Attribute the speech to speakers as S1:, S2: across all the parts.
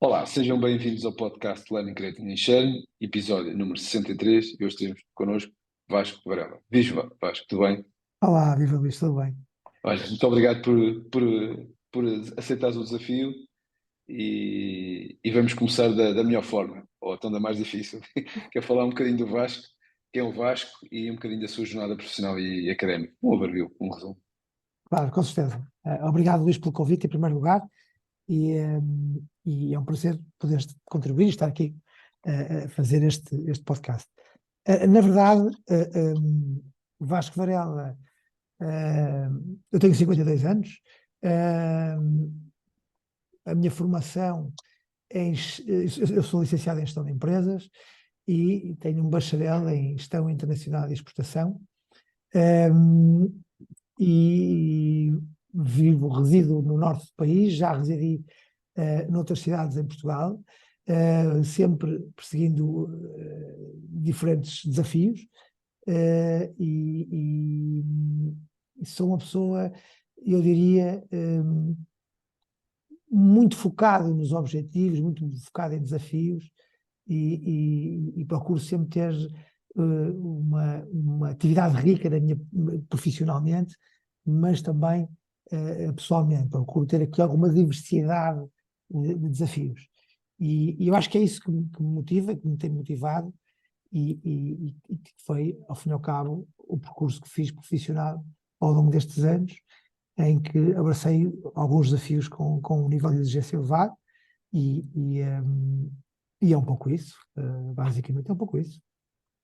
S1: Olá, sejam bem-vindos ao podcast Learning, Creating and Sharing, episódio número 63, e hoje temos connosco Vasco Varela. Viva, Vasco, tudo bem?
S2: Olá, viva Luís, tudo bem?
S1: Olha, muito obrigado por aceitares o desafio e vamos começar da melhor forma, ou então da mais difícil, que é falar um bocadinho do Vasco, quem é o Vasco e um bocadinho da sua jornada profissional e académica. Um overview, um resumo.
S2: Claro, com certeza. Obrigado, Luís, pelo convite, em primeiro lugar, e é um prazer poder contribuir e estar aqui a fazer este podcast. Na verdade, Vasco Varela, eu tenho 52 anos, a minha formação eu sou licenciado em Gestão de Empresas e tenho um bacharel em Gestão Internacional e Exportação. E resido no norte do país, já residi noutras cidades em Portugal, sempre perseguindo diferentes desafios, e sou uma pessoa, eu diria, muito focado nos objetivos, muito focado em desafios, e procuro sempre ter uma atividade rica profissionalmente, mas também pessoalmente. Procuro ter aqui alguma diversidade de desafios. E eu acho que é isso que me motiva, que me tem motivado, e que foi, ao fim e ao cabo, o percurso que fiz profissional ao longo destes anos, em que abracei alguns desafios com um nível de exigência elevado, e é um pouco isso, basicamente é um pouco isso.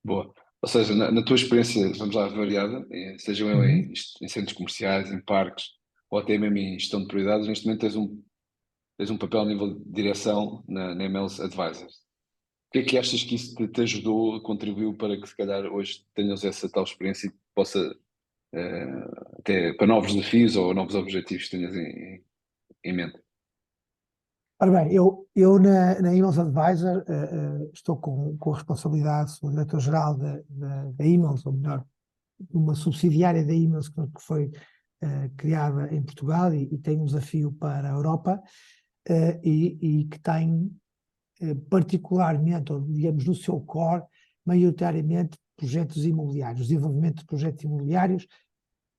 S1: Boa. Ou seja, na tua experiência, vamos lá, variada, sejam
S2: Uhum.
S1: em centros comerciais, em parques, ou até mesmo em gestão de prioridades, neste momento tens um papel a nível de direção na MLS Advisors. O que é que achas que isso te ajudou, contribuiu para que se calhar hoje tenhas essa tal experiência e possa, até para novos desafios ou novos objetivos que tenhas em mente?
S2: Ora bem, eu na Emails Advisor estou com a responsabilidade, sou o diretor-geral da Emails, ou melhor, uma subsidiária da Emails que foi criada em Portugal e tem um desafio para a Europa, e que tem particularmente, ou digamos, no seu core, maioritariamente projetos imobiliários, desenvolvimento de projetos imobiliários,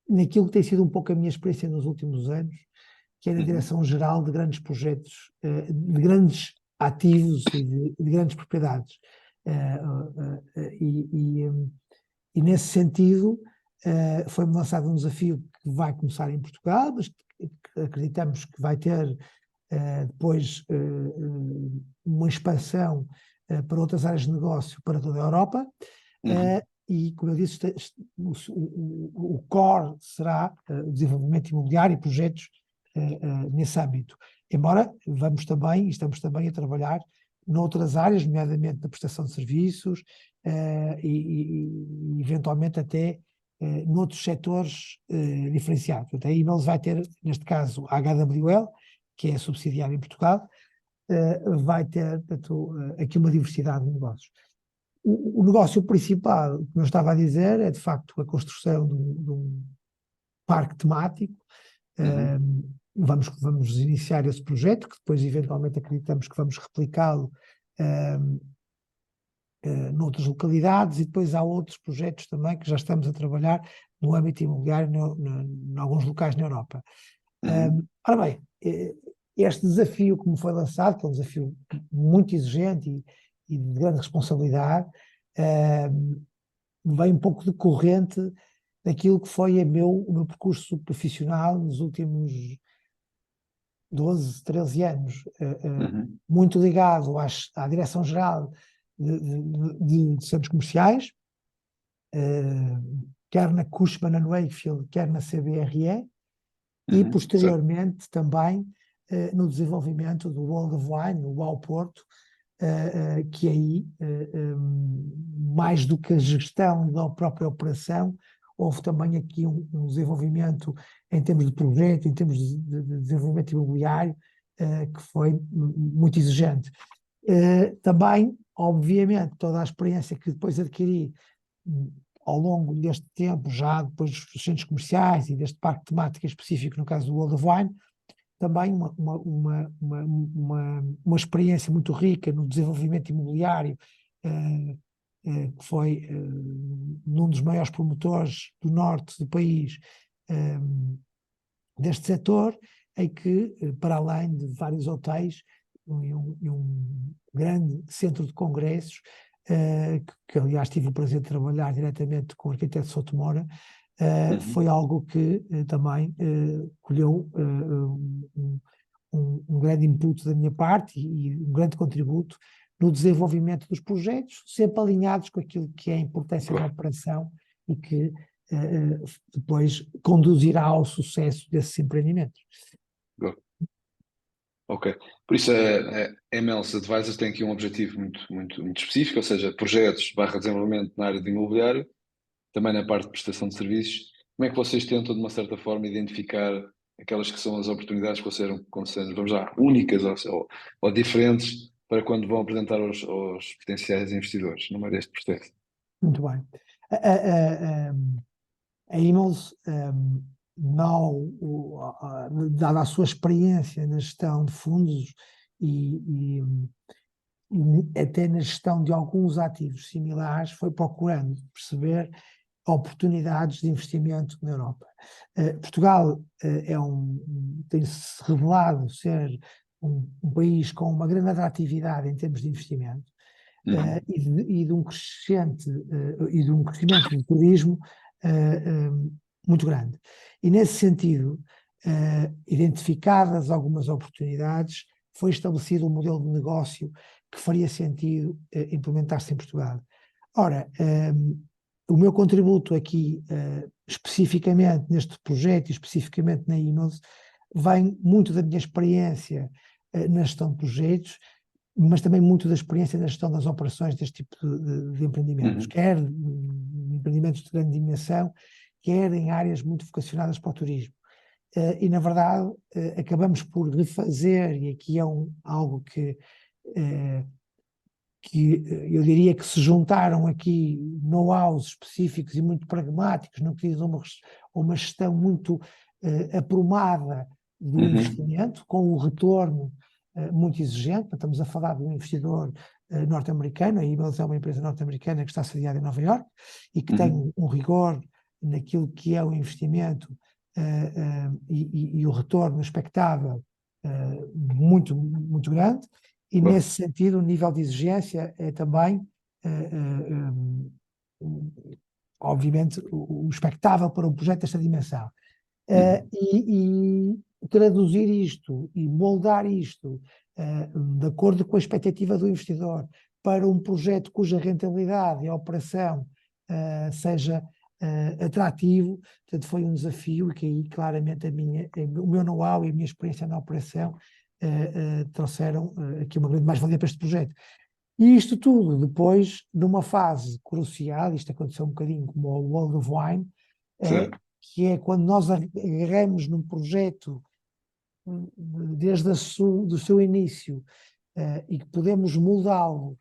S2: naquilo que tem sido um pouco a minha experiência nos últimos anos, que é na direção-geral de grandes projetos, de grandes ativos e de grandes propriedades. E nesse sentido, foi-me lançado um desafio que vai começar em Portugal, mas que acreditamos que vai ter depois uma expansão para outras áreas de negócio para toda a Europa. E, como eu disse, o core será o desenvolvimento imobiliário e projetos nesse âmbito. Embora estamos também a trabalhar noutras áreas, nomeadamente na prestação de serviços, e eventualmente até noutros setores diferenciados. Portanto, a Emails vai ter, neste caso, a HWL, que é subsidiária em Portugal, vai ter, portanto, aqui uma diversidade de negócios. O negócio principal, como eu estava a dizer, é de facto a construção de um parque temático. Vamos iniciar esse projeto, que depois eventualmente acreditamos que vamos replicá-lo noutras localidades, e depois há outros projetos também que já estamos a trabalhar no âmbito imobiliário em alguns locais na Europa. Ora bem, este desafio que me foi lançado, que é um desafio muito exigente e de grande responsabilidade, vem um pouco decorrente daquilo que foi o meu percurso profissional nos últimos 12, 13 anos, muito ligado à direção-geral de centros comerciais, quer na Cushman & Wakefield, quer na CBRE, e posteriormente também no desenvolvimento do World of Wine, no Wow Porto, que aí, mais do que a gestão da própria operação, houve também aqui um desenvolvimento em termos de projeto, em termos de desenvolvimento imobiliário, que foi muito exigente. Também, obviamente, toda a experiência que depois adquiri ao longo deste tempo, já depois dos centros comerciais e deste parque temático específico, no caso do World of Wine, também uma experiência muito rica no desenvolvimento imobiliário, que foi num dos maiores promotores do norte do país, deste setor, em que, para além de vários hotéis e um grande centro de congressos, que aliás tive o prazer de trabalhar diretamente com o arquiteto Souto Mora, foi algo que também colheu um grande input da minha parte e um grande contributo no desenvolvimento dos projetos, sempre alinhados com aquilo que é a importância da operação e que depois conduzirá ao sucesso desses empreendimentos.
S1: Ok. Por isso a MLS Advisors tem aqui um objetivo muito específico, ou seja, projetos / desenvolvimento na área de imobiliário, também na parte de prestação de serviços. Como é que vocês tentam, de uma certa forma, identificar aquelas que são as oportunidades que consideram, vamos lá, únicas ou diferentes para quando vão apresentar aos potenciais investidores no meio deste processo?
S2: Muito bem. A Imels, dada a sua experiência na gestão de fundos e até na gestão de alguns ativos similares, foi procurando perceber oportunidades de investimento na Europa. Portugal tem-se revelado ser um país com uma grande atratividade em termos de investimento, e de um crescimento do turismo muito grande. E nesse sentido, identificadas algumas oportunidades, foi estabelecido um modelo de negócio que faria sentido implementar-se em Portugal. Ora, o meu contributo aqui, especificamente neste projeto e especificamente na Imels, vem muito da minha experiência na gestão de projetos, mas também muito da experiência na gestão das operações deste tipo de empreendimentos, quer empreendimentos de grande dimensão, quer em áreas muito vocacionadas para o turismo. E, na verdade, acabamos por refazer, e aqui é algo que eu diria que se juntaram aqui know-hows específicos e muito pragmáticos no que diz a uma gestão muito aprumada do investimento, com o retorno muito exigente. Estamos a falar de um investidor norte-americano. A Imels é uma empresa norte-americana que está sediada em Nova Iorque e que tem um rigor naquilo que é o investimento e o retorno expectável muito grande. E nesse sentido, o nível de exigência é também, obviamente, o expectável para um projeto desta dimensão. E traduzir isto e moldar isto de acordo com a expectativa do investidor para um projeto cuja rentabilidade e a operação seja atrativo, portanto, foi um desafio, e que aí claramente o meu know-how e a minha experiência na operação trouxeram aqui uma grande mais-valia para este projeto. E isto tudo depois, numa fase crucial, isto aconteceu um bocadinho como o World of Wine, que é quando nós agarramos num projeto desde do seu início e que podemos moldá-lo,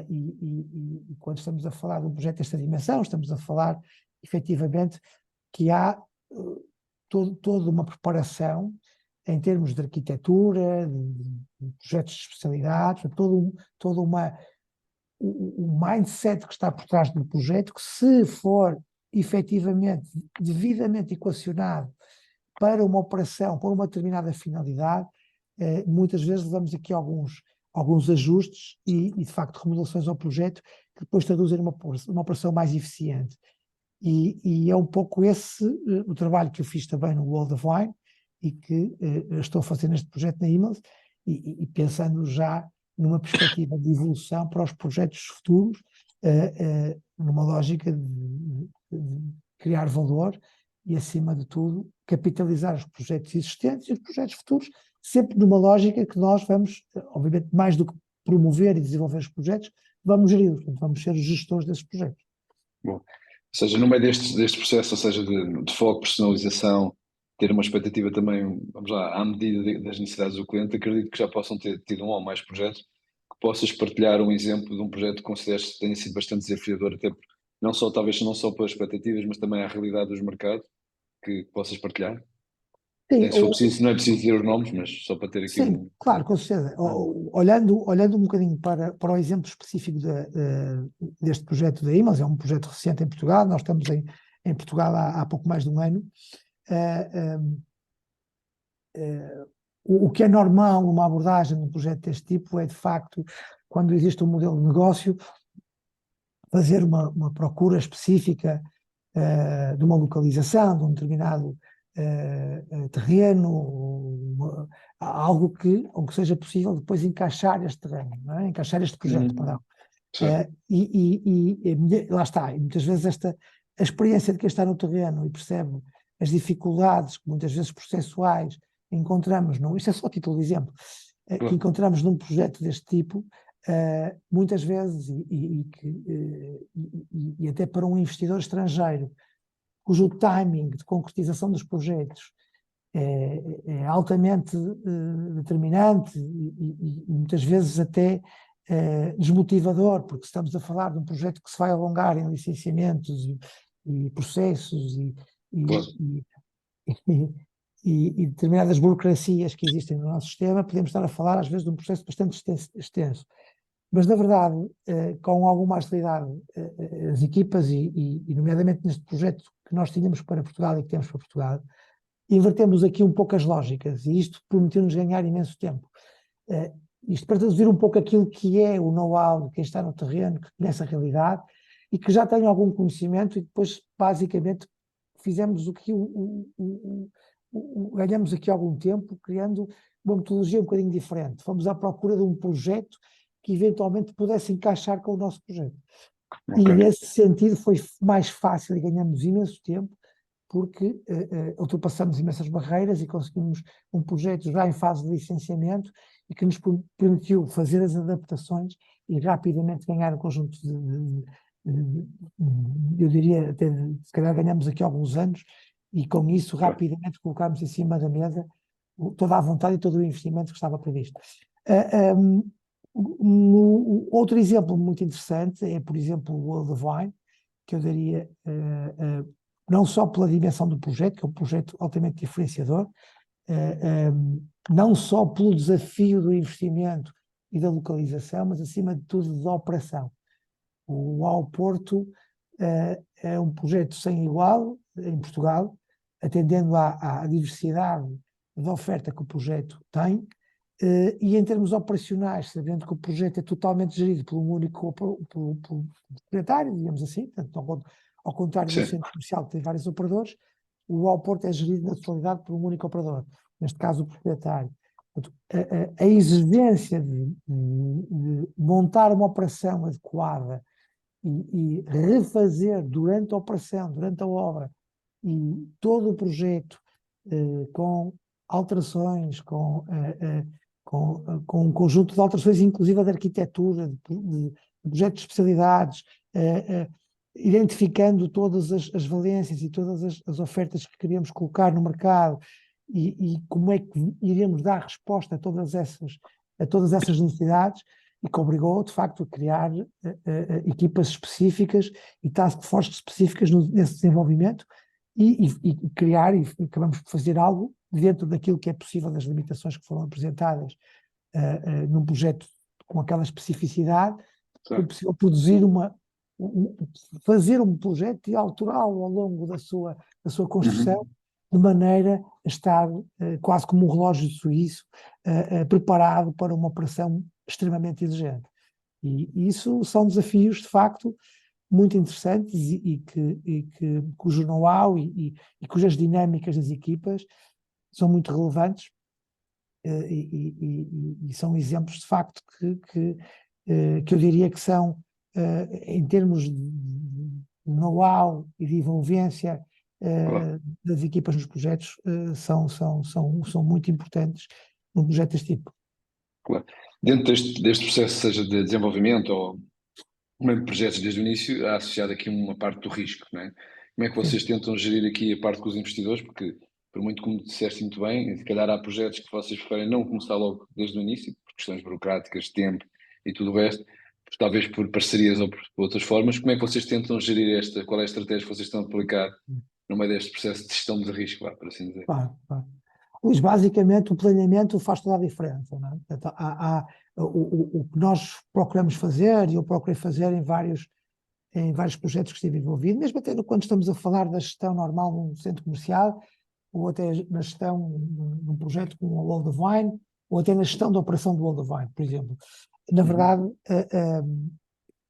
S2: e quando estamos a falar de um projeto desta dimensão, estamos a falar efetivamente que há toda uma preparação em termos de arquitetura, de projetos de especialidade, todo o mindset que está por trás do projeto, que, se for efetivamente devidamente equacionado para uma operação, para uma determinada finalidade, muitas vezes levamos aqui alguns ajustes e de facto remodelações ao projeto que depois traduzem uma operação mais eficiente. E é um pouco esse o trabalho que eu fiz também no World of Wine e que estou a fazer neste projeto na Imels, e pensando já numa perspectiva de evolução para os projetos futuros, numa lógica de criar valor e, acima de tudo, capitalizar os projetos existentes e os projetos futuros, sempre numa lógica que nós vamos, obviamente, mais do que promover e desenvolver os projetos, vamos gerir-los, portanto, vamos ser os gestores desses projetos.
S1: Bom, ou seja, no meio deste processo, ou seja, de foco, personalização, ter uma expectativa também, vamos lá, à medida das necessidades do cliente, acredito que já possam ter tido um ou mais projetos, que possas partilhar um exemplo de um projeto que consideres que tenha sido bastante desafiador, até talvez não só pelas expectativas, mas também à realidade dos mercados, que possas partilhar?
S2: Sim,
S1: Se for preciso, não é preciso dizer os nomes, mas só para ter aqui
S2: sim,
S1: um.
S2: claro, com certeza. Olhando um bocadinho para o exemplo específico deste projeto da IMAS, é um projeto recente em Portugal, nós estamos em Portugal há pouco mais de um ano. eh, eh, o que é normal numa abordagem num projeto deste tipo é, de facto, quando existe um modelo de negócio, fazer uma procura específica de uma localização, de um determinado terreno, algo onde seja possível depois encaixar este terreno, não é? Encaixar este projeto, perdão.
S1: Certo.
S2: Lá está, e muitas vezes a experiência de quem está no terreno e percebe as dificuldades, que muitas vezes processuais, encontramos, não, isto é só título de exemplo, que
S1: Claro.
S2: encontramos num projeto deste tipo, muitas vezes, e até para um investidor estrangeiro, cujo timing de concretização dos projetos é altamente determinante e muitas vezes até desmotivador, porque estamos a falar de um projeto que se vai alongar em licenciamentos e processos
S1: Claro.
S2: e- e determinadas burocracias que existem no nosso sistema, podemos estar a falar às vezes de um processo bastante extenso. Mas, na verdade, com alguma agilidade, as equipas, nomeadamente neste projeto que nós tínhamos para Portugal e que temos para Portugal, invertemos aqui um pouco as lógicas e isto prometeu-nos ganhar imenso tempo. Isto para traduzir um pouco aquilo que é o know-how de quem está no terreno, que conhece a realidade e que já tem algum conhecimento e depois, basicamente, fizemos ganhamos aqui algum tempo criando uma metodologia um bocadinho diferente. Fomos à procura de um projeto que eventualmente pudesse encaixar com o nosso projeto. E
S1: Ok.
S2: nesse sentido foi mais fácil e ganhamos imenso tempo porque ultrapassamos imensas barreiras e conseguimos um projeto já em fase de licenciamento e que nos permitiu fazer as adaptações e rapidamente ganhar um conjunto eu diria, até, se calhar ganhamos aqui alguns anos e com isso
S1: Claro.
S2: rapidamente colocámos em cima da mesa toda a vontade e todo o investimento que estava previsto. Outro exemplo muito interessante é, por exemplo, o World of Wine, que eu daria não só pela dimensão do projeto, que é um projeto altamente diferenciador, não só pelo desafio do investimento e da localização, mas acima de tudo da operação. O Ao Porto é um projeto sem igual em Portugal, atendendo à diversidade da oferta que o projeto tem, e em termos operacionais, sabendo que o projeto é totalmente gerido por um único proprietário, digamos assim, portanto, ao contrário do
S1: Sim.
S2: centro comercial que tem vários operadores, o Ao Porto é gerido na totalidade por um único operador, neste caso o proprietário. Portanto, a exigência de montar uma operação adequada e refazer durante a operação, durante a obra, e todo o projeto com alterações, com um conjunto de alterações, inclusive de arquitetura, de projetos de especialidades, identificando todas as valências e todas as ofertas que queríamos colocar no mercado e como é que iremos dar resposta a todas essas necessidades, e que obrigou, de facto, a criar equipas específicas e task forces específicas nesse desenvolvimento e criar, e acabamos por fazer algo dentro daquilo que é possível, das limitações que foram apresentadas num projeto com aquela especificidade, foi
S1: Certo.
S2: possível produzir fazer um projeto e alterá-lo ao longo da sua construção, de maneira a estar quase como um relógio suíço, preparado para uma operação extremamente exigente. E isso são desafios, de facto, muito interessantes cujo know-how e cujas dinâmicas das equipas são muito relevantes e são exemplos, de facto, que eu diria que são, em termos de know-how e de envolvência
S1: Claro.
S2: das equipas nos projetos, são muito importantes num projeto deste tipo.
S1: Claro. Dentro deste processo, seja de desenvolvimento ou mesmo de projetos desde o início, há associado aqui uma parte do risco, não é? Como é que
S2: Sim.
S1: vocês tentam gerir aqui a parte com os investidores? Porque, por muito como disseste muito bem, se calhar há projetos que vocês preferem não começar logo desde o início, por questões burocráticas, tempo e tudo o resto, talvez por parcerias ou por outras formas. Como é que vocês tentam gerir qual é a estratégia que vocês estão a aplicar no meio deste processo de gestão de risco, vá, por assim dizer?
S2: Claro, claro. Luís, basicamente o planeamento faz toda a diferença, não é? Portanto, o que nós procuramos fazer, e eu procurei fazer em vários projetos que estive envolvido, mesmo até quando estamos a falar da gestão normal num centro comercial, ou até na gestão num projeto como o World of Wine, ou até na gestão da operação do World of Wine, por exemplo. Na verdade,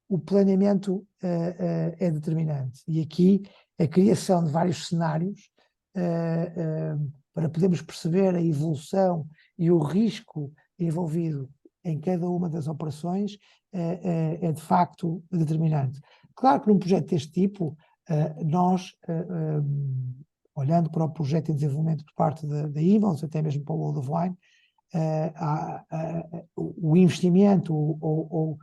S2: o planeamento é determinante. E aqui a criação de vários cenários para podermos perceber a evolução e o risco envolvido em cada uma das operações é de facto determinante. Claro que num projeto deste tipo, nós, olhando para o projeto de desenvolvimento por parte da Emails, até mesmo para o World of Wine, o investimento ou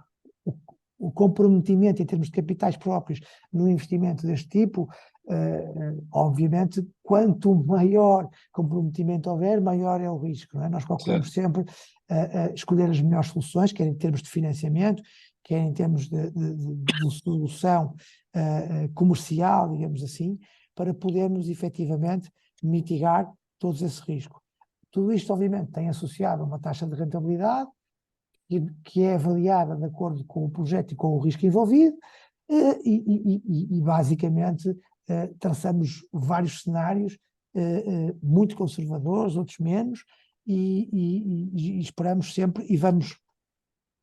S2: o comprometimento em termos de capitais próprios no investimento deste tipo, obviamente, quanto maior comprometimento houver, maior é o risco, não é? Nós procuramos sempre escolher as melhores soluções, quer em termos de financiamento, quer em termos de solução comercial, digamos assim, para podermos efetivamente mitigar todos esse risco. Tudo isto, obviamente, tem associado a uma taxa de rentabilidade que é avaliada de acordo com o projeto e com o risco envolvido, e basicamente traçamos vários cenários, muito conservadores, outros menos, e esperamos sempre, e vamos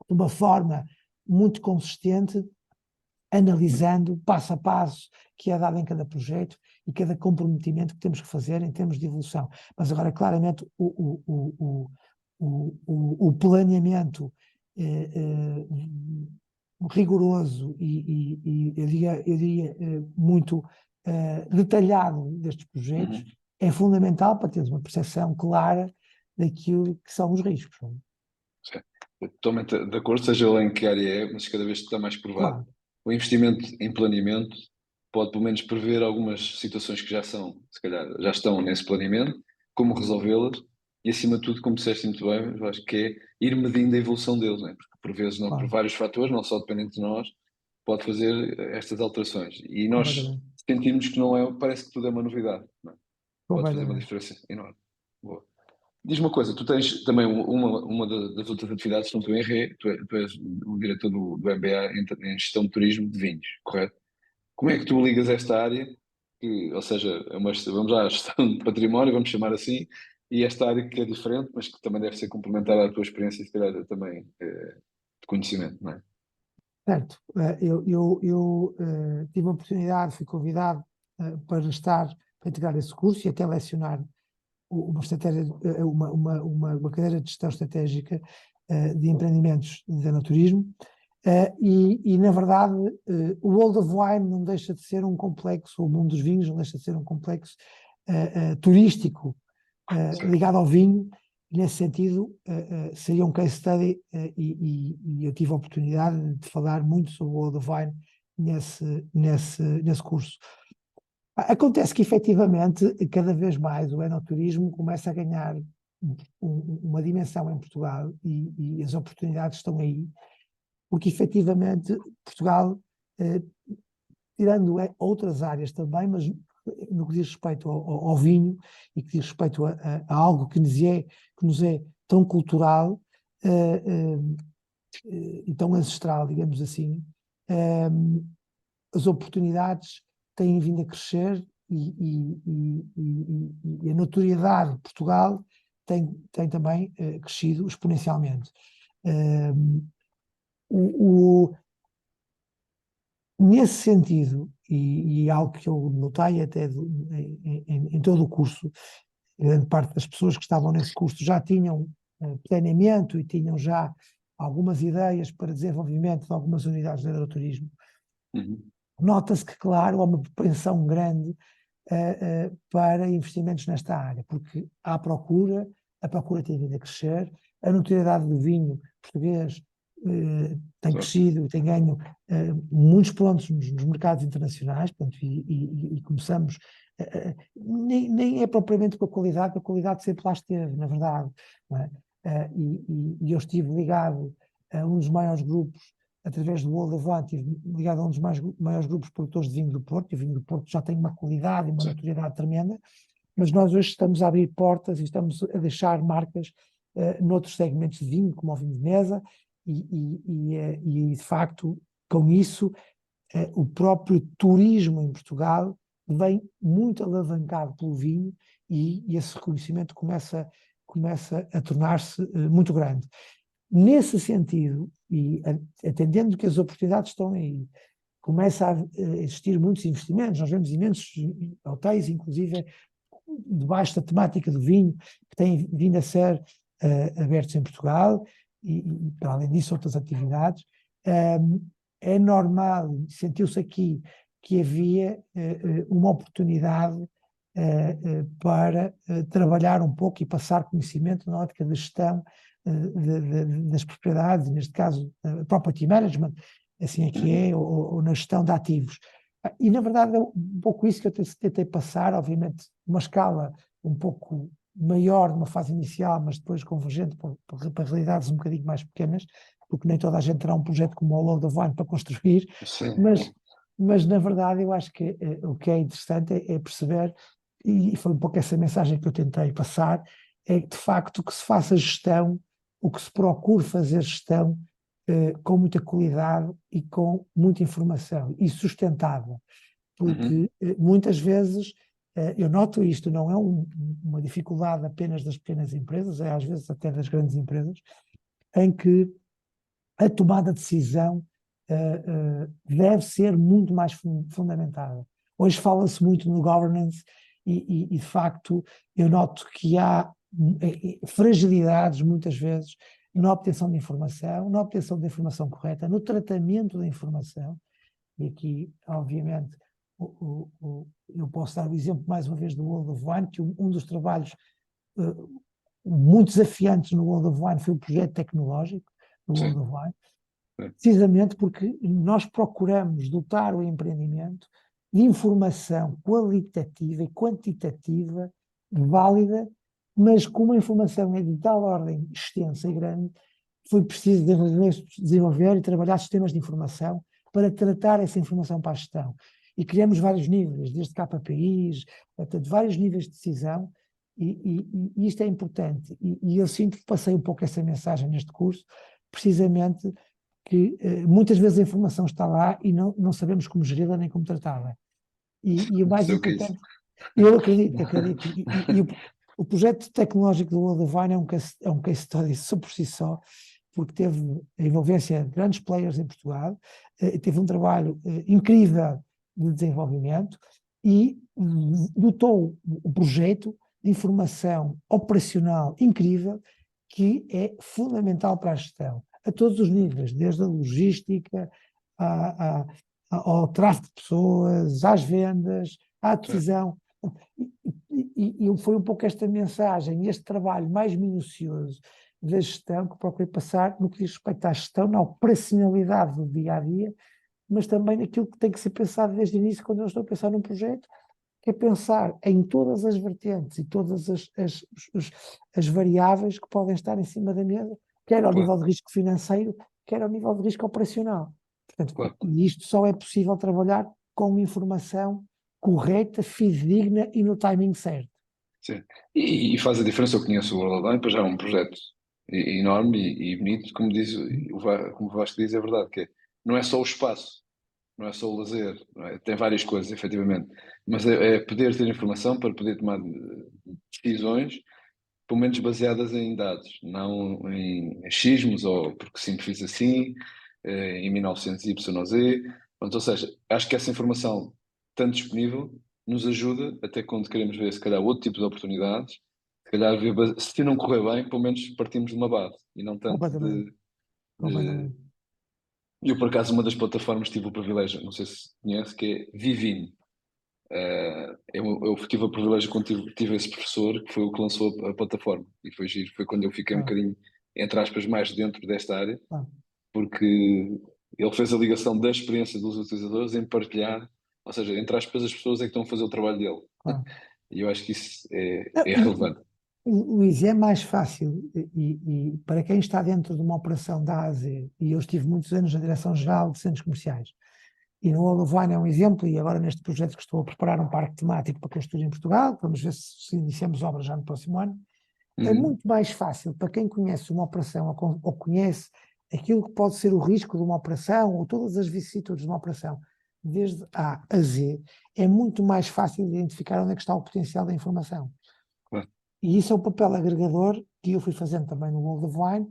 S2: de uma forma muito consistente, analisando passo a passo que é dado em cada projeto e cada comprometimento que temos que fazer em termos de evolução. Mas agora, claramente, o planeamento rigoroso e eu diria muito detalhado destes projetos é fundamental para teres uma percepção clara daquilo que são os riscos.
S1: Sim. Totalmente de acordo, seja ele em que área é, mas cada vez está mais provado.
S2: Claro.
S1: O investimento em planeamento pode pelo menos prever algumas situações que já são, se calhar, já estão nesse planeamento, como resolvê-las, e acima de tudo, como disseste muito bem, eu acho que é ir medindo a evolução deles, né? Porque por vezes, não, por vários fatores, não só dependente de nós, pode fazer estas alterações. E nós sentimos que não é, parece que tudo é uma novidade, não é? Pode fazer uma diferença enorme. Boa. Diz uma coisa, tu tens também uma das outras atividades, se não estou em erro, tu és o diretor do MBA em gestão de turismo de vinhos, correto? Como é que tu ligas esta área, ou seja, vamos à gestão de património, vamos chamar assim, e esta área que é diferente, mas que também deve ser complementar à tua experiência e se calhar também de conhecimento, não é?
S2: Certo, eu tive a oportunidade, fui convidado para integrar esse curso e até lecionar uma cadeira de gestão estratégica de empreendimentos de enoturismo, e na verdade o World of Wine não deixa de ser um complexo, o mundo dos vinhos não deixa de ser um complexo turístico ligado ao vinho. Nesse sentido, seria um case study, e eu tive a oportunidade de falar muito sobre o World of Wine nesse curso. Acontece que, efetivamente, cada vez mais o enoturismo começa a ganhar uma dimensão em Portugal e as oportunidades estão aí, porque, efetivamente, Portugal, tirando outras áreas também, mas no que diz respeito ao vinho e que diz respeito a algo que nos é tão cultural e tão ancestral, digamos assim, as oportunidades têm vindo a crescer e a notoriedade de Portugal tem também crescido exponencialmente. Nesse sentido, e algo que eu notei até em todo o curso, grande parte das pessoas que estavam nesse curso já tinham planeamento e tinham já algumas ideias para desenvolvimento de algumas unidades de agroturismo. Nota-se que, claro, há uma propensão grande para investimentos nesta área, porque há a procura tem vindo a crescer, a notoriedade do vinho português tem crescido e tem ganho muitos pontos nos mercados internacionais, portanto, e começamos, nem é propriamente com a qualidade sempre lá esteve, na verdade, não é? E eu estive ligado a um dos maiores grupos, através do World of Wine, estive ligado a um dos maiores grupos produtores de vinho do Porto, e o vinho do Porto já tem uma qualidade e uma notoriedade tremenda, mas nós hoje estamos a abrir portas e estamos a deixar marcas noutros segmentos de vinho, como o vinho de mesa, e de facto, com isso, o próprio turismo em Portugal vem muito alavancado pelo vinho e esse reconhecimento começa a tornar-se muito grande. Nesse sentido, e atendendo que as oportunidades estão aí, começa a existir muitos investimentos, nós vemos imensos hotéis, inclusive debaixo da temática do vinho, que têm vindo a ser abertos em Portugal, e para além disso outras atividades. É normal, sentiu-se aqui que havia uma oportunidade para trabalhar um pouco e passar conhecimento na ótica da gestão das propriedades, neste caso property management, assim é que é, ou na gestão de ativos. E na verdade é um pouco isso que eu tentei passar, obviamente numa escala um pouco maior numa fase inicial, mas depois convergente para realidades um bocadinho mais pequenas, porque nem toda a gente terá um projeto como o World of Wine para construir, mas na verdade eu acho que o que é interessante é perceber, e foi um pouco essa mensagem que eu tentei passar, é de facto que se faça gestão, o que se procure fazer gestão com muita qualidade e com muita informação, e sustentável, porque muitas vezes eu noto isto, não é uma dificuldade apenas das pequenas empresas, é às vezes até das grandes empresas, em que a tomada de decisão deve ser muito mais fundamentada. Hoje fala-se muito no governance e de facto eu noto que há fragilidades muitas vezes na obtenção de informação, na obtenção de informação correta, no tratamento da informação, e aqui obviamente eu posso dar o exemplo mais uma vez do World of Wine, que um dos trabalhos muito desafiantes no World of Wine foi o projeto tecnológico do World of Wine, precisamente porque nós procuramos dotar o empreendimento de informação qualitativa e quantitativa válida, mas como a informação é de tal ordem extensa e grande, foi preciso desenvolver e trabalhar sistemas de informação para tratar essa informação para a gestão. E criamos vários níveis, desde KPIs, até de vários níveis de decisão, e isto é importante. E eu sinto que passei um pouco essa mensagem neste curso, precisamente que muitas vezes a informação está lá e não sabemos como geri-la nem como tratá-la. E o mais importante, eu acredito. E o projeto tecnológico do World of Wine é um case study por si só, porque teve a envolvência de grandes players em Portugal, teve um trabalho incrível de desenvolvimento e dotou o projeto de informação operacional incrível que é fundamental para a gestão, a todos os níveis, desde a logística ao tráfego de pessoas, às vendas, à decisão. E foi um pouco esta mensagem, este trabalho mais minucioso da gestão que procurei passar no que diz respeito à gestão, na operacionalidade do dia-a-dia, mas também naquilo que tem que ser pensado desde o início quando eu estou a pensar num projeto, que é pensar em todas as vertentes e todas as variáveis que podem estar em cima da mesa, quer ao nível de risco financeiro, quer ao nível de risco operacional. Portanto, isto só é possível trabalhar com informação correta, fidedigna e no timing certo.
S1: Sim, e faz a diferença. Eu conheço o World of Wine, pois já é um projeto enorme e bonito, como como o Vasco diz, é verdade, que não é só o espaço, não é só o lazer, tem várias coisas, efetivamente, mas é poder ter informação para poder tomar decisões, pelo menos baseadas em dados, não em achismos ou porque sempre fiz assim, em 1900 YZ. Pronto, ou seja, acho que essa informação, tanto disponível, nos ajuda até quando queremos ver, se calhar, outro tipo de oportunidades, se calhar, se não correr bem, pelo menos partimos de uma base e não tanto
S2: Completamente.
S1: Eu, por acaso, uma das plataformas tive o privilégio, não sei se conhece, que é Vivino. Eu tive o privilégio quando tive esse professor, que foi o que lançou a plataforma, e foi giro, foi quando eu fiquei um bocadinho, entre aspas, mais dentro desta área, porque ele fez a ligação da experiência dos utilizadores em partilhar, ou seja, entre aspas, as pessoas é que estão a fazer o trabalho dele. E eu acho que isso é relevante.
S2: Luís, é mais fácil, e para quem está dentro de uma operação da AZ, e eu estive muitos anos na Direção-Geral de Centros Comerciais, E no World of Wine é um exemplo, e agora neste projeto que estou a preparar um parque temático para construir em Portugal, vamos ver se iniciamos obras já no próximo ano. É muito mais fácil para quem conhece uma operação ou conhece aquilo que pode ser o risco de uma operação ou todas as vicissitudes de uma operação, desde A a Z, é muito mais fácil de identificar onde é que está o potencial da informação.
S1: Claro.
S2: E isso é o papel agregador que eu fui fazendo também no World of Wine,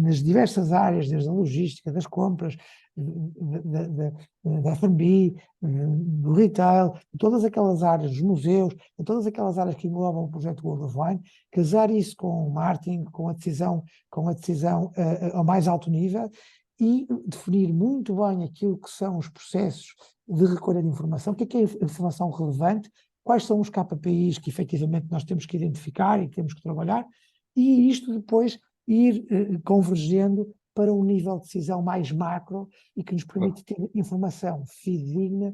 S2: nas diversas áreas, desde a logística, das compras, da F&B, do retail, de todas aquelas áreas, dos museus, de todas aquelas áreas que englobam o projeto World of Wine, casar isso com o marketing, com a decisão ao mais alto nível e definir muito bem aquilo que são os processos de recolha de informação, o que é informação relevante, quais são os KPIs que efetivamente nós temos que identificar e que temos que trabalhar, e isto depois ir convergendo para um nível de decisão mais macro e que nos permite ter informação fidedigna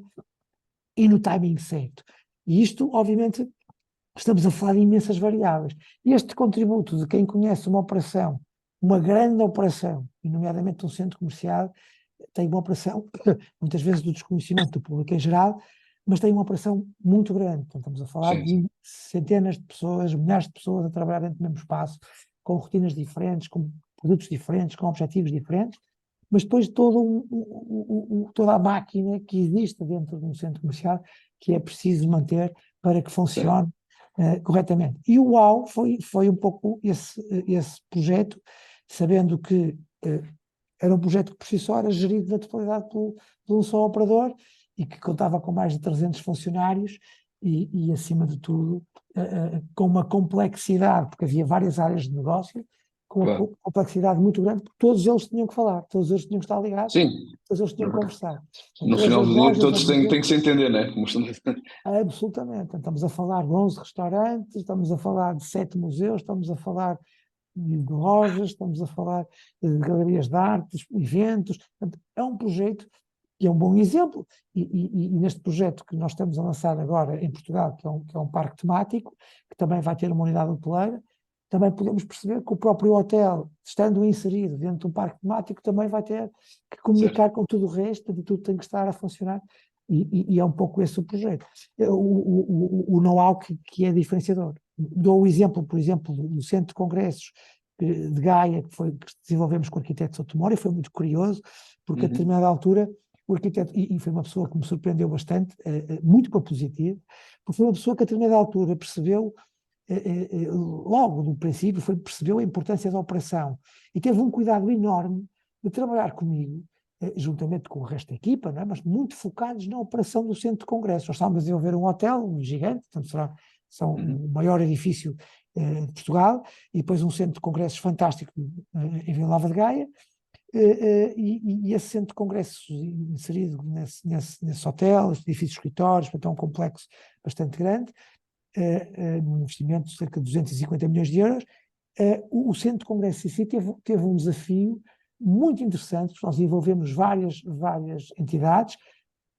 S2: e no timing certo. E isto, obviamente, estamos a falar de imensas variáveis. Este contributo de quem conhece uma operação, uma grande operação, e nomeadamente um centro comercial, tem uma operação, muitas vezes do desconhecimento do público em geral, mas tem uma operação muito grande. Então, estamos a falar de centenas de pessoas, milhares de pessoas a trabalhar dentro do mesmo espaço, com rotinas diferentes, com produtos diferentes, com objetivos diferentes, mas depois toda a máquina que existe dentro de um centro comercial que é preciso manter para que funcione corretamente. E o UAU foi um pouco esse projeto, sabendo que era um projeto que por si só era gerido na totalidade por um só operador e que contava com mais de 300 funcionários e acima de tudo, com uma complexidade, porque havia várias áreas de negócio, com uma complexidade muito grande, porque todos eles tinham que falar, todos eles tinham que estar ligados, todos eles tinham que conversar.
S1: No final do dia todos têm que se entender, não é?
S2: Absolutamente. Estamos a falar de 11 restaurantes, estamos a falar de 7 museus, estamos a falar de lojas, estamos a falar de galerias de arte, eventos. Portanto, é um projeto que é um bom exemplo, e neste projeto que nós estamos a lançar agora em Portugal, que é um parque temático, que também vai ter uma unidade hoteleira, também podemos perceber que o próprio hotel, estando inserido dentro de um parque temático, também vai ter que comunicar com tudo o resto, e tudo tem que estar a funcionar, e é um pouco esse o projeto. O know-how que é diferenciador. Dou o exemplo, por exemplo, do Centro de Congressos de Gaia, que desenvolvemos com o arquiteto Sotomori, e foi muito curioso, porque a determinada altura o arquiteto, e foi uma pessoa que me surpreendeu bastante, muito para positivo, porque foi uma pessoa que a determinada altura percebeu, logo no princípio, percebeu a importância da operação e teve um cuidado enorme de trabalhar comigo, juntamente com o resto da equipa, não é? Mas muito focados na operação do centro de congressos. Nós estávamos a desenvolver um hotel, um gigante, portanto o maior edifício de Portugal, e depois um centro de congressos fantástico em Vila Nova de Gaia, e esse centro de congressos inserido nesse hotel, esse edifício de escritórios, portanto é um complexo bastante grande, num investimento de cerca de 250 milhões de euros. O centro de congressos em si teve um desafio muito interessante, porque nós envolvemos várias entidades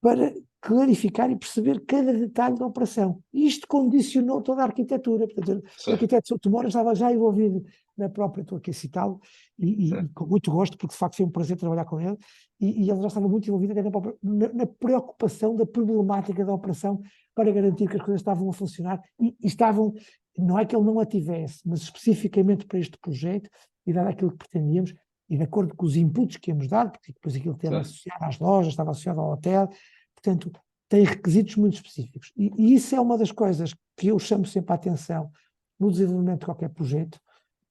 S2: para clarificar e perceber cada detalhe da operação. Isto condicionou toda a arquitetura. Portanto, o arquiteto Sotomori estava já envolvido na própria, estou aqui a citá-lo, e com muito gosto, porque de facto foi um prazer trabalhar com ele, e ele já estava muito envolvido na preocupação da problemática da operação para garantir que as coisas estavam a funcionar, e estavam, não é que ele não a tivesse, mas especificamente para este projeto, e dado aquilo que pretendíamos, e de acordo com os inputs que íamos dar, porque depois aquilo estava associado às lojas, estava associado ao hotel, portanto, tem requisitos muito específicos. E isso é uma das coisas que eu chamo sempre a atenção no desenvolvimento de qualquer projeto,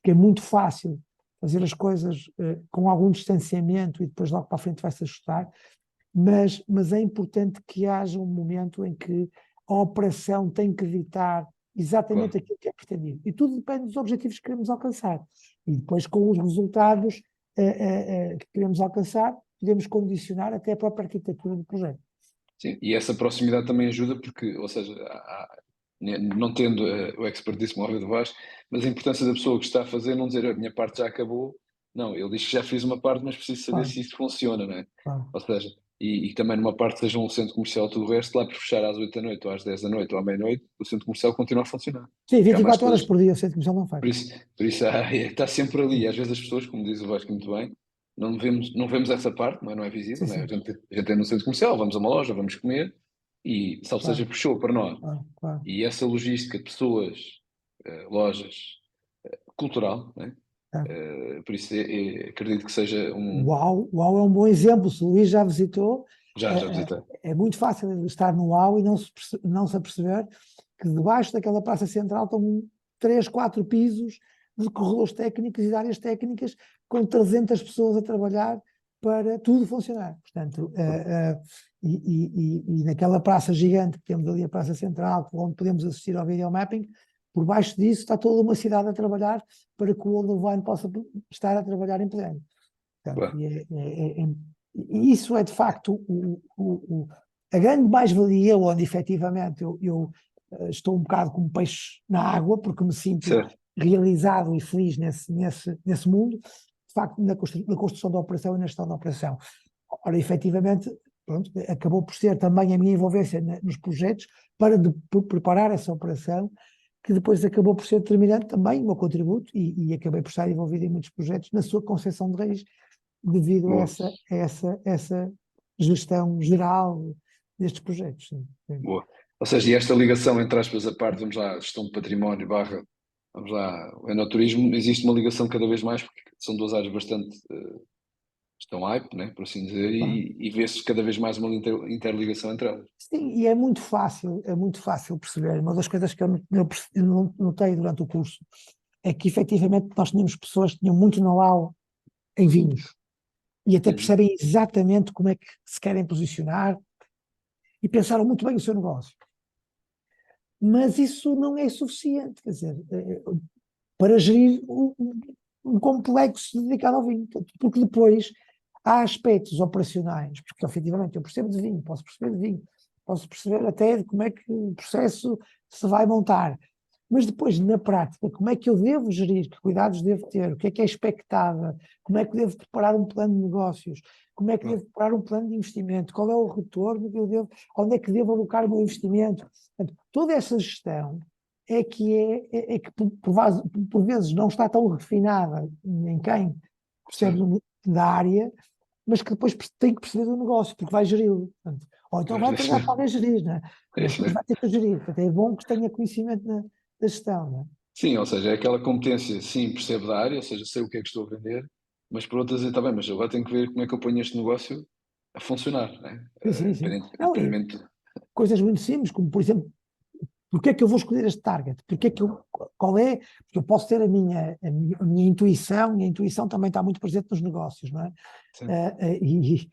S2: que é muito fácil fazer as coisas com algum distanciamento e depois logo para a frente vai-se ajustar, mas é importante que haja um momento em que a operação tem que ditar exatamente aquilo que é pretendido. E tudo depende dos objetivos que queremos alcançar. E depois, com os resultados que queremos alcançar, podemos condicionar até a própria arquitetura do projeto.
S1: Sim, e essa proximidade também ajuda porque, ou seja, não tendo o expertise móvel do Vasco, mas a importância da pessoa que está a fazer não dizer a minha parte já acabou, não, ele diz que já fiz uma parte, mas preciso saber se isso funciona, não é? Ou seja, e também numa parte seja um centro comercial, tudo o resto, lá por fechar às 8 da noite, ou às 10 da noite, ou à meia-noite, o centro comercial continua a funcionar.
S2: Sim, 24 horas por dia o centro comercial não faz.
S1: Por isso está sempre ali, às vezes as pessoas, como diz o Vasco muito bem, não vemos essa parte, não é visível,
S2: Sim,
S1: não é?
S2: sim,
S1: A gente é no centro comercial, vamos a uma loja, vamos comer e, salvo seja,
S2: claro,
S1: puxou para nós.
S2: claro, claro,
S1: E essa logística de pessoas, lojas, cultural, né?
S2: claro.
S1: Por isso acredito que seja um.
S2: Uau é um bom exemplo. Se o Luís já visitou,
S1: Já visitei.
S2: é muito fácil ele estar no Uau e não se aperceber que debaixo daquela praça central estão 3, 4 pisos de corredores técnicos e de áreas técnicas com 300 pessoas a trabalhar para tudo funcionar. Portanto, e naquela praça gigante que temos ali, a praça central, onde podemos assistir ao videomapping, por baixo disso está toda uma cidade a trabalhar para que o World of Wine possa estar a trabalhar em pleno. Portanto,
S1: Ué,
S2: e isso é de facto a grande mais-valia, onde efetivamente eu estou um bocado como peixe na água, porque me sinto
S1: certo.
S2: realizado e feliz nesse mundo, de facto, na construção da operação e na gestão da operação. Ora, efetivamente, pronto, acabou por ser também a minha envolvência nos projetos para preparar essa operação, que depois acabou por ser determinante também o meu contributo e acabei por estar envolvido em muitos projetos na sua concepção de raiz, devido a
S1: Boa,
S2: essa gestão geral destes projetos. Sim, sim.
S1: boa. Ou seja, e esta ligação, entre aspas, a parte, vamos lá, gestão de património barra, vamos lá, o enoturismo, existe uma ligação cada vez mais, porque são duas áreas bastante, estão hype, né, por assim dizer,
S2: Claro.
S1: e vê-se cada vez mais uma interligação entre elas.
S2: Sim, e é muito fácil perceber. Uma das coisas que eu notei durante o curso é que efetivamente nós tínhamos pessoas que tinham muito know-how em vinhos e até
S1: Uhum.
S2: percebem exatamente como é que se querem posicionar e pensaram muito bem o seu negócio. Mas isso não é suficiente, quer dizer, para gerir um complexo dedicado ao vinho. Porque depois há aspectos operacionais, porque efetivamente eu percebo de vinho, posso perceber de vinho, posso perceber até de como é que o processo se vai montar, mas depois na prática, como é que eu devo gerir, que cuidados devo ter, o que é expectável, como é que devo preparar um plano de negócios, como é que devo preparar um plano de investimento, qual é o retorno que eu devo, onde é que devo alocar o meu investimento. Portanto, toda essa gestão é que por vezes não está tão refinada em quem percebe
S1: Certo.
S2: da área, mas que depois tem que perceber do negócio, porque vai geri-lo. Portanto, ou então
S1: Pois,
S2: vai
S1: é isso
S2: entregar para
S1: mesmo.
S2: alguém gerir, né?
S1: É
S2: Mas
S1: isso
S2: depois
S1: mesmo.
S2: vai ter que gerir. Portanto, é bom que tenha conhecimento da gestão, né?
S1: Sim, ou seja, é aquela competência, sim, percebo da área, ou seja, sei o que é que estou a vender, mas por outras, está bem, mas agora tenho que ver como é que eu ponho este negócio a funcionar, né?
S2: Sim, sim, sim. Não, e
S1: Independentemente.
S2: coisas muito simples, como por exemplo, porque é que eu vou escolher este target? Qual é? Porque eu posso ter a minha intuição, e a intuição também está muito presente nos negócios, não é?
S1: Sim.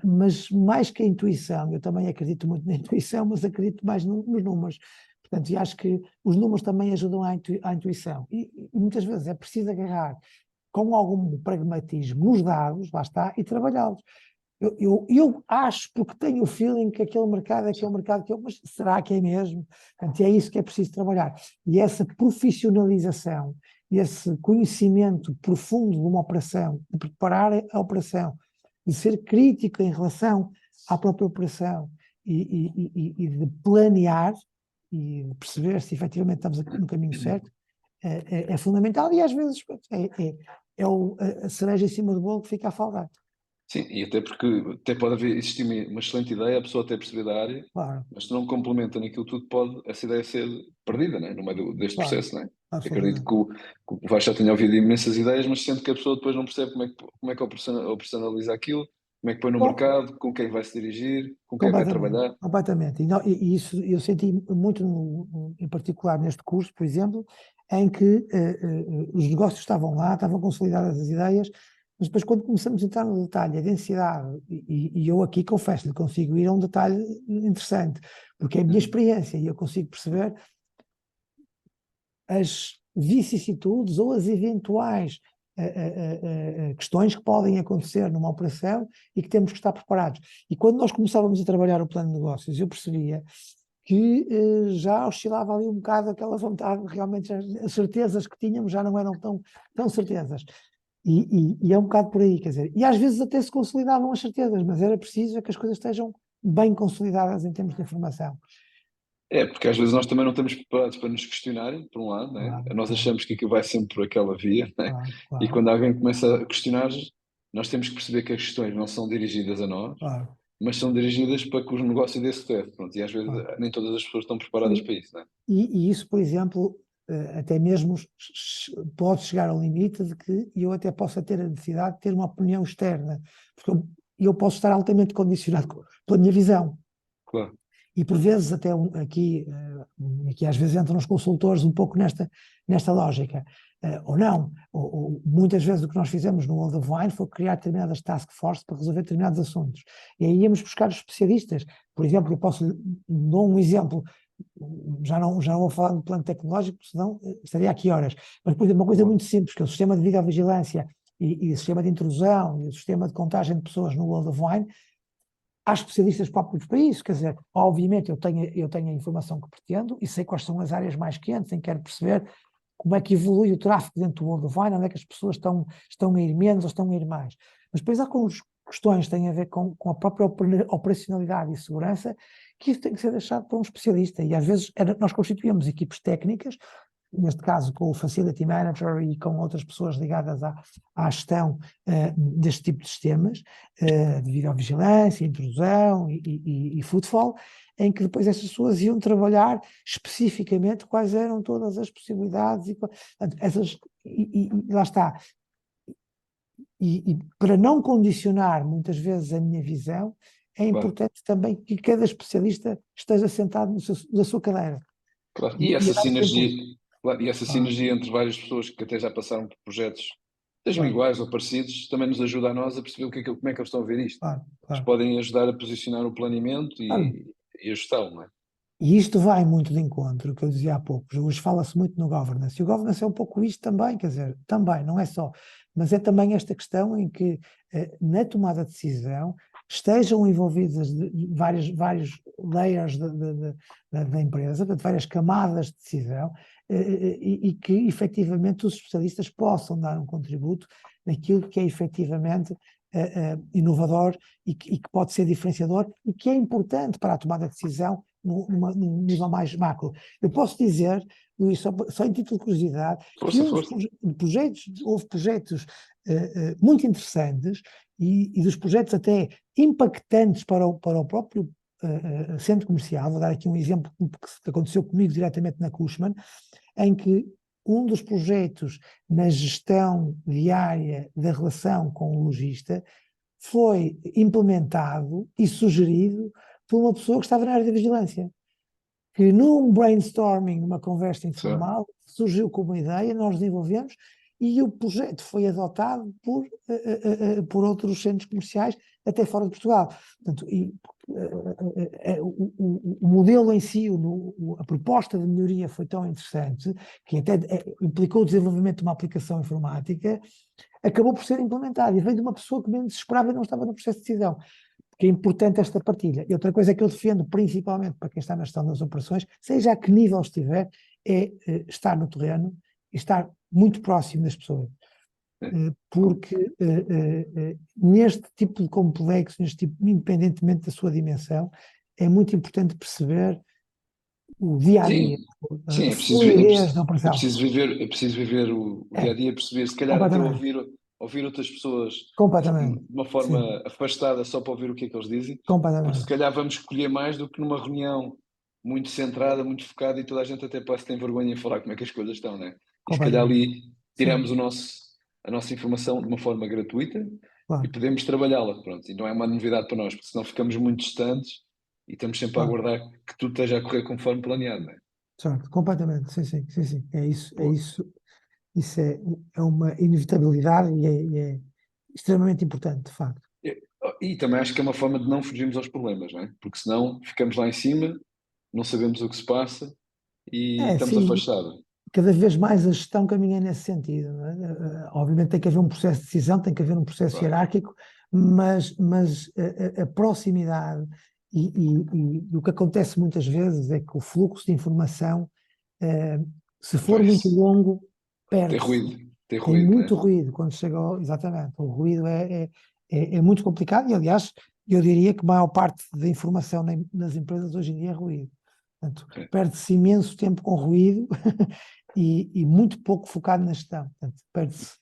S2: Mas mais que a intuição, eu também acredito muito na intuição, mas acredito mais nos números. Portanto, e acho que os números também ajudam à intuição. E muitas vezes é preciso agarrar com algum pragmatismo nos dados, lá está, e trabalhá-los. Eu acho, porque tenho o feeling que aquele mercado é aquele mercado que eu, mas será que é mesmo? Portanto, é isso que é preciso trabalhar. E essa profissionalização, esse conhecimento profundo de uma operação, de preparar a operação, de ser crítico em relação à própria operação e de planear e de perceber se efetivamente estamos no caminho certo, é fundamental e às vezes é a cereja em cima do bolo que fica a faltar.
S1: Sim, e até porque até pode existir uma excelente ideia, a pessoa até perceber da área,
S2: Claro,
S1: mas se não complementa naquilo tudo, pode essa ideia ser perdida, né? No meio deste
S2: claro,
S1: processo, né? Acredito
S2: absolutamente.
S1: que o Vasco já tenha ouvido imensas ideias, mas sendo que a pessoa depois não percebe como é que operacionaliza aquilo, como é que põe no
S2: Com-
S1: mercado, com quem vai se dirigir, com quem vai
S2: Completamente,
S1: trabalhar.
S2: completamente. E isso eu senti muito, em particular neste curso, por exemplo, em que os negócios estavam lá, estavam consolidadas as ideias, mas depois quando começamos a entrar no detalhe, a densidade, e eu aqui confesso-lhe, consigo ir a um detalhe interessante, porque é a minha
S1: Uhum.
S2: experiência e eu consigo perceber as vicissitudes ou as eventuais questões que podem acontecer numa operação e que temos que estar preparados. E quando nós começávamos a trabalhar o plano de negócios, eu percebia que já oscilava ali um bocado aquela vontade, realmente as certezas que tínhamos já não eram tão certezas. E é um bocado por aí, quer dizer, e às vezes até se consolidavam as certezas, mas era preciso que as coisas estejam bem consolidadas em termos de informação.
S1: É, porque às vezes nós também não estamos preparados para nos questionarem, por um lado, né?
S2: Claro,
S1: Nós
S2: claro,
S1: achamos que aquilo vai sempre por aquela via, né?
S2: claro,
S1: E
S2: claro.
S1: quando alguém começa a questionar, nós temos que perceber que as questões não são dirigidas a nós,
S2: claro,
S1: mas são dirigidas para que o negócio dê sucesso. Pronto, e às vezes
S2: claro.
S1: nem todas as pessoas estão preparadas
S2: Sim.
S1: para isso, não é?
S2: E isso, por exemplo, até mesmo pode chegar ao limite de que eu até possa ter a necessidade de ter uma opinião externa, porque eu posso estar altamente condicionado pela minha visão.
S1: Claro,
S2: E por vezes até aqui às vezes entram os consultores um pouco nesta lógica, ou não, ou muitas vezes o que nós fizemos no World of Wine foi criar determinadas task force para resolver determinados assuntos, e aí íamos buscar os especialistas. Por exemplo, eu posso dar um exemplo, já não vou falar do plano tecnológico, senão estaria aqui horas, mas por exemplo uma coisa muito simples, que é o sistema de videovigilância e o sistema de intrusão e o sistema de contagem de pessoas no World of Wine. Há especialistas próprios para isso, quer dizer, obviamente eu tenho a informação que pretendo e sei quais são as áreas mais quentes em que quero perceber como é que evolui o tráfego dentro do World of Wine, onde é que as pessoas estão a ir menos ou estão a ir mais. Mas depois há questões que têm a ver com a própria operacionalidade e segurança, que isso tem que ser deixado para um especialista. E às vezes nós constituímos equipes técnicas, neste caso com o Facility Manager e com outras pessoas ligadas à gestão deste tipo de sistemas, de videovigilância, intrusão e footfall, em que depois essas pessoas iam trabalhar especificamente quais eram todas as possibilidades e lá está. E para não condicionar muitas vezes a minha visão, é
S1: claro,
S2: importante também que cada especialista esteja sentado na sua cadeira.
S1: claro.
S2: E a dar o seu input.
S1: Claro, e essa
S2: Claro,
S1: sinergia entre várias pessoas que até já passaram por projetos, sejam
S2: claro,
S1: iguais ou parecidos, também nos ajuda a nós a perceber como é que eles estão a ver isto.
S2: claro,
S1: Eles
S2: claro.
S1: podem ajudar a posicionar o planeamento
S2: Claro.
S1: e a gestão, não é?
S2: E isto vai muito de encontro, o que eu dizia há pouco. Hoje fala-se muito no governance. E o governance é um pouco isto também, quer dizer, também, não é só. Mas é também esta questão em que, na tomada de decisão, estejam envolvidas vários layers da empresa, portanto, várias camadas de decisão, e que, efetivamente, os especialistas possam dar um contributo naquilo que é, efetivamente, inovador e que pode ser diferenciador e que é importante para a tomada de decisão num nível mais macro. Eu posso dizer, Luís, só em título de curiosidade, que
S1: Força, força.
S2: houve projetos muito interessantes e dos projetos até impactantes para o próprio centro comercial. Vou dar aqui um exemplo que aconteceu comigo diretamente na Cushman, em que um dos projetos na gestão diária da relação com o lojista foi implementado e sugerido por uma pessoa que estava na área da vigilância, que num brainstorming, numa conversa
S1: Certo.
S2: informal, surgiu com uma ideia, nós desenvolvemos e o projeto foi adotado por outros centros comerciais até fora de Portugal. Portanto, o modelo em si, a proposta de melhoria foi tão interessante que até implicou o desenvolvimento de uma aplicação informática, acabou por ser implementado e veio de uma pessoa que menos esperava e não estava no processo de decisão. Porque é importante esta partilha. E outra coisa que eu defendo, principalmente para quem está na gestão das operações, seja a que nível estiver, é estar no terreno e estar muito próximo das pessoas.
S1: É.
S2: Porque neste tipo de complexo, independentemente da sua dimensão, é muito importante perceber o dia a dia,
S1: Sim, sim,
S2: a fluidez da
S1: é
S2: operação.
S1: preciso viver o dia a
S2: É,
S1: dia, perceber, se calhar até
S2: completamente,
S1: ouvir outras pessoas
S2: completamente,
S1: de uma
S2: sim,
S1: forma afastada só para ouvir o que é que eles dizem, porque se
S2: completamente,
S1: calhar vamos escolher mais do que numa reunião muito centrada, muito focada e toda a gente até parece que tem vergonha em falar como é que as coisas estão, né? E se calhar
S2: completamente,
S1: ali
S2: sim,
S1: tiramos a nossa informação de uma forma gratuita e
S2: claro.
S1: podemos trabalhá-la, pronto, e não é uma novidade para nós, porque senão ficamos muito distantes e estamos sempre a
S2: Claro.
S1: aguardar que tudo esteja a correr conforme planeado, né?
S2: Certo, completamente, sim, sim, sim, sim. É isso, é
S1: Boa.
S2: isso. Isso é uma inevitabilidade e é extremamente importante, de facto.
S1: E também acho que é uma forma de não fugirmos aos problemas, não é? Porque senão ficamos lá em cima, não sabemos o que se passa e
S2: É,
S1: estamos
S2: sim,
S1: afastados.
S2: cada vez mais a gestão caminha nesse sentido, não é? Obviamente tem que haver um processo de decisão, tem que haver um processo
S1: Claro.
S2: hierárquico, mas a proximidade e o que acontece muitas vezes é que o fluxo de informação, eh, se for muito
S1: Vai-se.
S2: longo,
S1: Tem
S2: perde-se.
S1: ruído, tem
S2: Tem
S1: ruído, não
S2: muito
S1: é?
S2: ruído quando chega ao. Exatamente, o ruído é muito complicado e, aliás, eu diria que a maior parte da informação nas empresas hoje em dia é ruído. Portanto,
S1: É.
S2: perde-se imenso tempo com ruído e muito pouco focado na gestão. Portanto, perde-se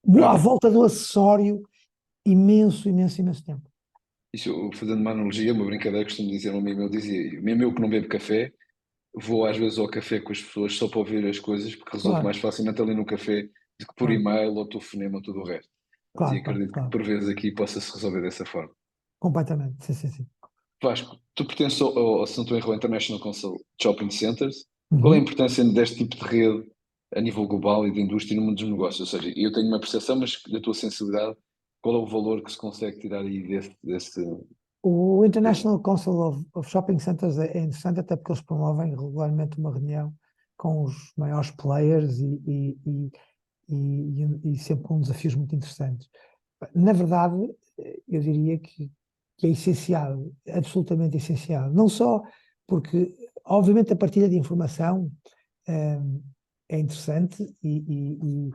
S2: à
S1: Olha,
S2: volta do acessório imenso, imenso, imenso tempo.
S1: Isso, fazendo uma analogia, uma brincadeira, costumo dizer, um amigo meu dizia, mesmo eu que não bebo café, vou às vezes ao café com as pessoas só para ouvir as coisas, porque resolvo
S2: Claro,
S1: mais facilmente ali no café do que por
S2: claro,
S1: e-mail ou telefonema ou tudo o resto. E
S2: claro, claro,
S1: acredito que
S2: claro.
S1: por vezes aqui possa-se resolver dessa forma.
S2: Completamente, sim, sim, sim.
S1: Vasco, tu pertences se não estou em erro, ao International Council de Shopping Centers. Qual é a
S2: Uhum.
S1: importância deste tipo de rede a nível global e de indústria no mundo dos negócios? Ou seja, eu tenho uma percepção, mas da tua sensibilidade, qual é o valor que se consegue tirar aí
S2: O
S1: desse...
S2: International Council of Shopping Centers é interessante até porque eles promovem regularmente uma reunião com os maiores players e sempre com desafios muito interessantes. Na verdade, eu diria que é essencial, absolutamente essencial. Não só porque, obviamente, a partilha de informação eh, é interessante e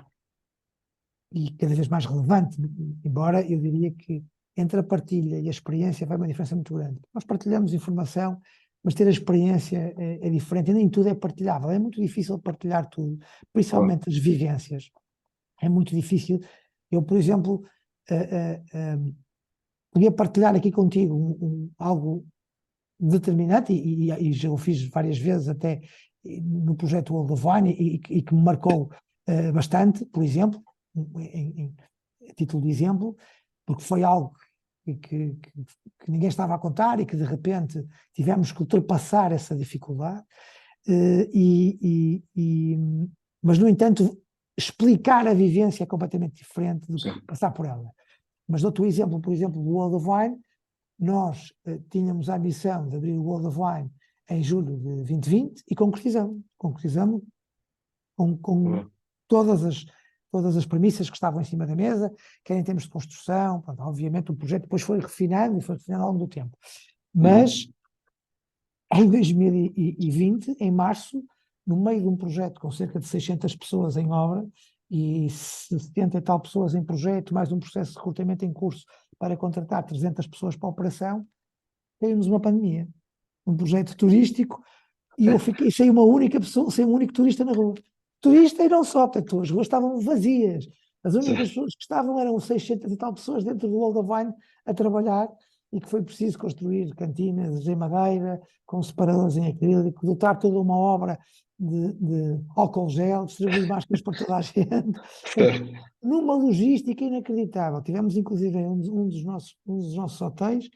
S2: cada vez mais relevante, embora eu diria que entre a partilha e a experiência vai uma diferença muito grande. Nós partilhamos informação, mas ter a experiência é diferente, e nem tudo é partilhável. É muito difícil partilhar tudo,
S1: Claro,
S2: principalmente as vivências. É muito difícil. Eu, por exemplo, eh, eh, podia partilhar aqui contigo algo determinante, e já o fiz várias vezes até no projeto World of Wine, e que me marcou bastante, por exemplo, a título de exemplo, porque foi algo que ninguém estava a contar e que de repente tivemos que ultrapassar essa dificuldade, mas no entanto explicar a vivência é completamente diferente do que
S1: sim.
S2: passar por ela. Mas dou-te o exemplo, por exemplo, do World of Wine. Nós tínhamos a ambição de abrir o World of Wine em julho de 2020 e concretizamos com
S1: Boa.
S2: todas as premissas que estavam em cima da mesa, quer em termos de construção. Pronto, obviamente o projeto depois foi refinando e foi refinando ao longo do tempo. Mas
S1: Uhum.
S2: em 2020, em março, no meio de um projeto com cerca de 600 pessoas em obra e 70 e tal pessoas em projeto, mais um processo de recrutamento em curso para contratar 300 pessoas para a operação, temos uma pandemia, um projeto turístico, e eu fiquei sem uma única pessoa, sem um único turista na rua. Turista e não só, portanto, as ruas estavam vazias. As únicas
S1: Sim.
S2: pessoas que estavam eram 600 e tal pessoas dentro do World of Wine a trabalhar, e que foi preciso construir cantinas em madeira, com separadores em acrílico, dotar toda uma obra de álcool gel, distribuir máscaras para toda a gente. Portanto, numa logística inacreditável. Tivemos, inclusive, um dos nossos hotéis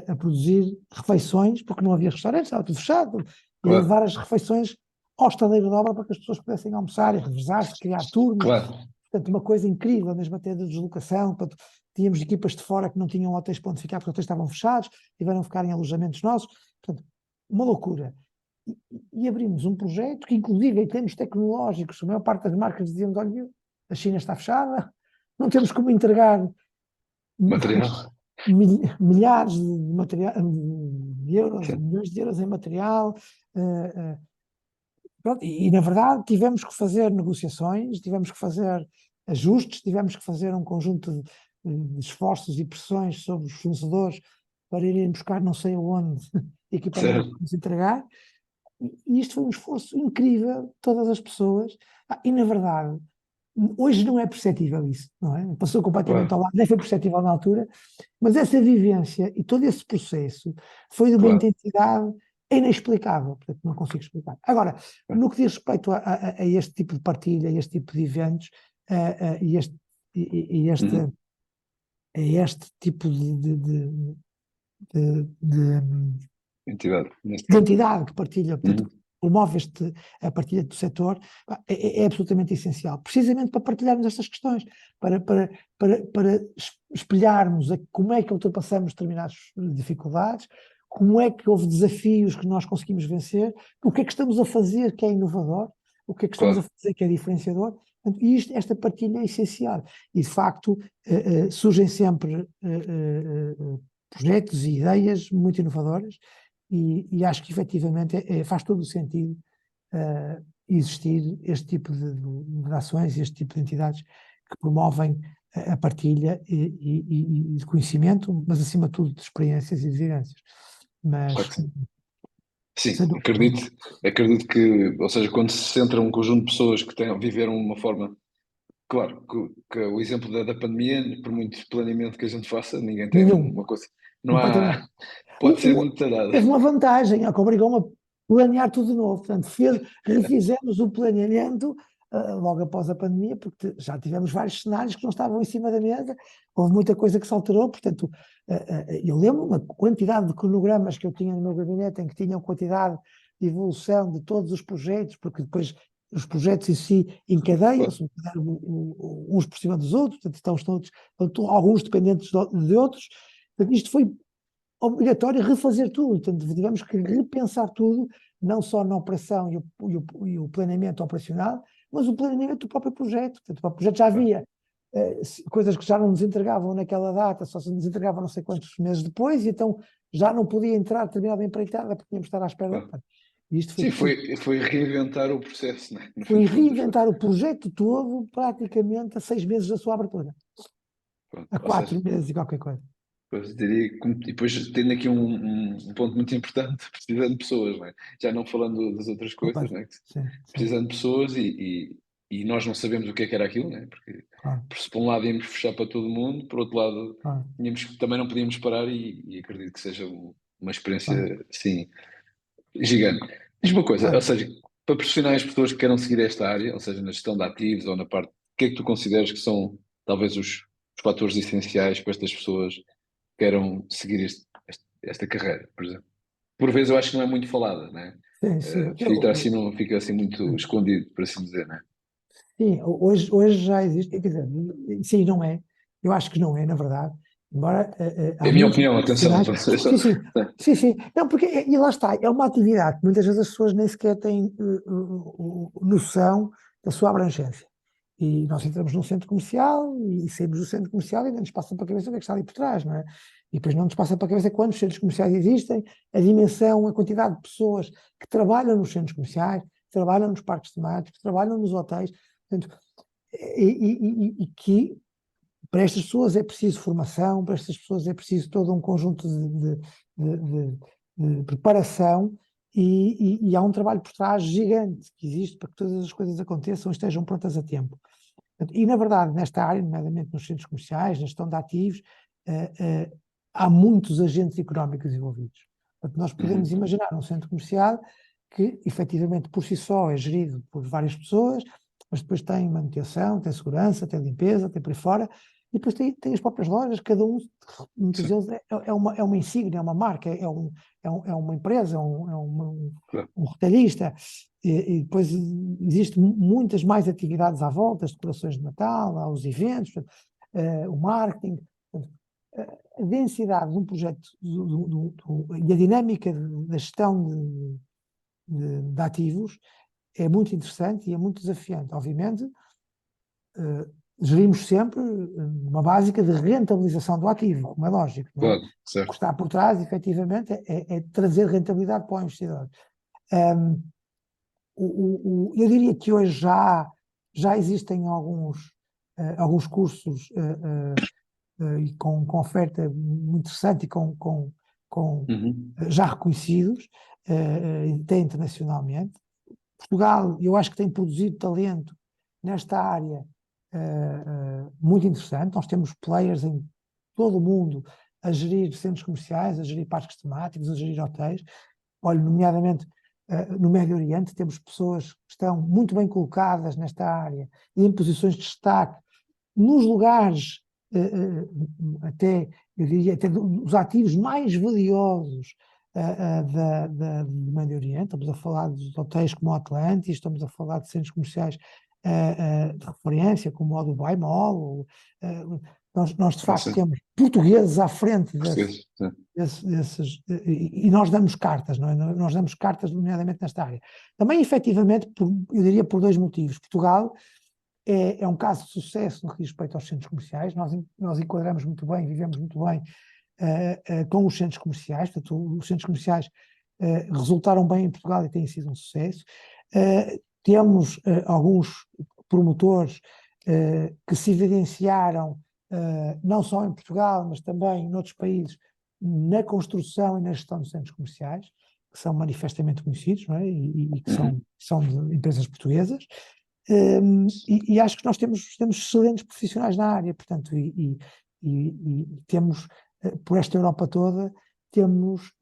S2: a produzir refeições, porque não havia restaurantes, estava tudo fechado, e a levar
S1: Claro,
S2: as refeições ao estaleiro de obra para que as pessoas pudessem almoçar e revezar-se, criar turnos.
S1: claro,
S2: Portanto, uma coisa incrível, mesmo até de deslocação. Portanto, tínhamos equipas de fora que não tinham hotéis para onde ficar, porque os hotéis estavam fechados, tiveram que ficar em alojamentos nossos. Portanto, uma loucura. E abrimos um projeto que, inclusive, em termos tecnológicos, a maior parte das marcas dizíamos: olha, a China está fechada, não temos como entregar
S1: material.
S2: milhares de, material, de euros,
S1: Sim.
S2: milhões de euros em material. eh, eh, Pronto, na verdade tivemos que fazer negociações, tivemos que fazer ajustes, tivemos que fazer um conjunto de esforços e pressões sobre os fornecedores para irem buscar não sei aonde equipamento para
S1: Certo.
S2: nos entregar. E isto foi um esforço incrível de todas as pessoas. E na verdade, hoje não é perceptível isso, não é? Passou completamente ao
S1: Claro,
S2: lado, nem foi perceptível na altura, mas essa vivência e todo esse processo foi de uma
S1: claro.
S2: intensidade inexplicável, portanto não consigo explicar. Agora, no que diz respeito a este tipo de partilha, a este tipo de eventos, e e
S1: Uhum.
S2: a este tipo de
S1: Entidade, neste
S2: de
S1: caso.
S2: entidade que partilha, portanto,
S1: Uhum.
S2: que promove a partilha do setor, é absolutamente essencial, precisamente para partilharmos estas questões, para espelharmos como é que ultrapassamos determinadas dificuldades, como é que houve desafios que nós conseguimos vencer, o que é que estamos a fazer que é inovador, o que é que estamos a
S1: Claro,
S2: fazer que é diferenciador. Portanto, esta partilha é essencial. E, de facto, surgem sempre projetos e ideias muito inovadoras, e acho que efetivamente faz todo o sentido existir este tipo de ações, este tipo de entidades que promovem a partilha e de conhecimento, mas acima de tudo de experiências e de vivências.
S1: claro
S2: Mas,
S1: que sim.
S2: sem
S1: Sim,
S2: dúvida,
S1: acredito que, ou seja, quando se centra um conjunto de pessoas que viveram uma forma claro, que o exemplo da pandemia, por muito planeamento que a gente faça, ninguém tem
S2: Nenhum,
S1: uma coisa. Não
S2: completamente.
S1: há. Pode ser muito
S2: Teve
S1: tarada.
S2: uma vantagem, é que obrigou-me a planear tudo de novo. Portanto, refizemos o planeamento logo após a pandemia, porque já tivemos vários cenários que não estavam em cima da mesa, houve muita coisa que se alterou, portanto, eu lembro uma quantidade de cronogramas que eu tinha no meu gabinete, em que tinham quantidade de evolução de todos os projetos, porque depois os projetos em si
S1: Claro,
S2: encadeiam-se, uns por cima dos outros, portanto, alguns dependentes de outros. Portanto, isto foi obrigatório refazer tudo, portanto, tivemos que repensar tudo, não só na operação e o planeamento operacional, mas o planeamento do próprio projeto. Portanto, o projeto já
S1: claro.
S2: havia coisas que já não nos entregavam naquela data, só se nos entregavam não sei quantos meses depois, e então já não podia entrar determinada empreitada porque tínhamos de estar à espera.
S1: Claro.
S2: Portanto, e isto foi
S1: Sim,
S2: tudo.
S1: foi reinventar o processo, né? No fim
S2: Foi
S1: de contas, foi.
S2: reinventar o projeto todo praticamente a 6 meses da sua abertura,
S1: Pronto.
S2: a
S1: Ou seja,
S2: 4 meses e qualquer coisa.
S1: pois, diria, e depois tendo aqui um ponto muito importante, precisando de pessoas, não é? Já não falando das outras coisas, não é?
S2: Sim, sim,
S1: Precisando de pessoas e nós não sabemos o que era aquilo, né? Porque
S2: claro,
S1: por um lado íamos fechar para todo mundo, por outro lado
S2: claro,
S1: também não podíamos parar e acredito que seja uma experiência,
S2: claro,
S1: sim, gigante. Diz uma coisa, ou
S2: claro.
S1: seja, para pressionar as pessoas que queiram seguir esta área, ou seja, na gestão de ativos ou na parte, o que é que tu consideras que são talvez os fatores essenciais para estas pessoas que queiram seguir esta carreira, por exemplo? Por vezes eu acho que não é muito falada, né?
S2: Sim, sim.
S1: Fica assim, não fica assim muito escondido, por assim dizer, né?
S2: Sim, hoje já existe, quer dizer, sim, não é. Eu acho que não é, na verdade. Embora
S1: É
S2: há
S1: a minha
S2: muitos
S1: opinião, atenção.
S2: profissionais. Sim, sim, sim, sim. Não, porque, e lá está, é uma atividade que muitas vezes as pessoas nem sequer têm noção da sua abrangência. E nós entramos num centro comercial e saímos do centro comercial e ainda nos passa para a cabeça o que é que está ali por trás, não é? E depois não nos passa para a cabeça quantos centros comerciais existem, a dimensão, a quantidade de pessoas que trabalham nos centros comerciais, trabalham nos parques temáticos, trabalham nos hotéis. Portanto, e que para estas pessoas é preciso formação, para estas pessoas é preciso todo um conjunto de- de- de preparação e há um trabalho por trás gigante que existe para que todas as coisas aconteçam e estejam prontas a tempo. E, na verdade, nesta área, nomeadamente nos centros comerciais, na gestão de ativos, eh, eh, há muitos agentes económicos envolvidos. Portanto, nós podemos
S1: Uhum.
S2: imaginar um centro comercial que, efetivamente, por si só é gerido por várias pessoas, mas depois tem manutenção, tem segurança, tem limpeza, tem por aí fora, e depois tem as próprias lojas, cada um, muitos
S1: Sim,
S2: deles é uma insígnia, é uma marca, é uma empresa,
S1: claro.
S2: um retalhista, e depois existem muitas mais atividades à volta, as decorações de Natal, há os eventos, o marketing. Portanto, a densidade de um projeto e a dinâmica da gestão de ativos é muito interessante e é muito desafiante. Obviamente, gerimos sempre uma básica de rentabilização do ativo, como é lógico, não é?
S1: Claro,
S2: O que
S1: certo.
S2: está por trás, efetivamente, é trazer rentabilidade para o investidor. Um, eu diria que hoje já existem alguns cursos e com oferta muito interessante e com,
S1: Uhum.
S2: já reconhecidos, até internacionalmente. Portugal, eu acho que tem produzido talento nesta área muito interessante. Nós temos players em todo o mundo a gerir centros comerciais, a gerir parques temáticos, a gerir hotéis. Olha, nomeadamente no Médio Oriente, temos pessoas que estão muito bem colocadas nesta área e em posições de destaque, nos lugares, até, eu diria, até os ativos mais valiosos do Médio Oriente. Estamos a falar de hotéis como o Atlantis, estamos a falar de centros comerciais de referência, como o Dubai Mall. Nós, de
S1: Ah,
S2: facto,
S1: sim.
S2: temos portugueses à frente
S1: Português, sim.
S2: e nós damos cartas, não é? Nós damos cartas, nomeadamente nesta área. Também, efetivamente, eu diria por dois motivos. Portugal é um caso de sucesso no que diz respeito aos centros comerciais. Nós enquadramos muito bem, vivemos muito bem com os centros comerciais. Portanto, os centros comerciais resultaram bem em Portugal e têm sido um sucesso. Temos alguns promotores que se evidenciaram não só em Portugal, mas também noutros países, na construção e na gestão de centros comerciais, que são manifestamente conhecidos, não é? E que
S1: Uhum.
S2: são de empresas portuguesas. E acho que nós temos excelentes profissionais na área, portanto, e temos, por esta Europa toda, temos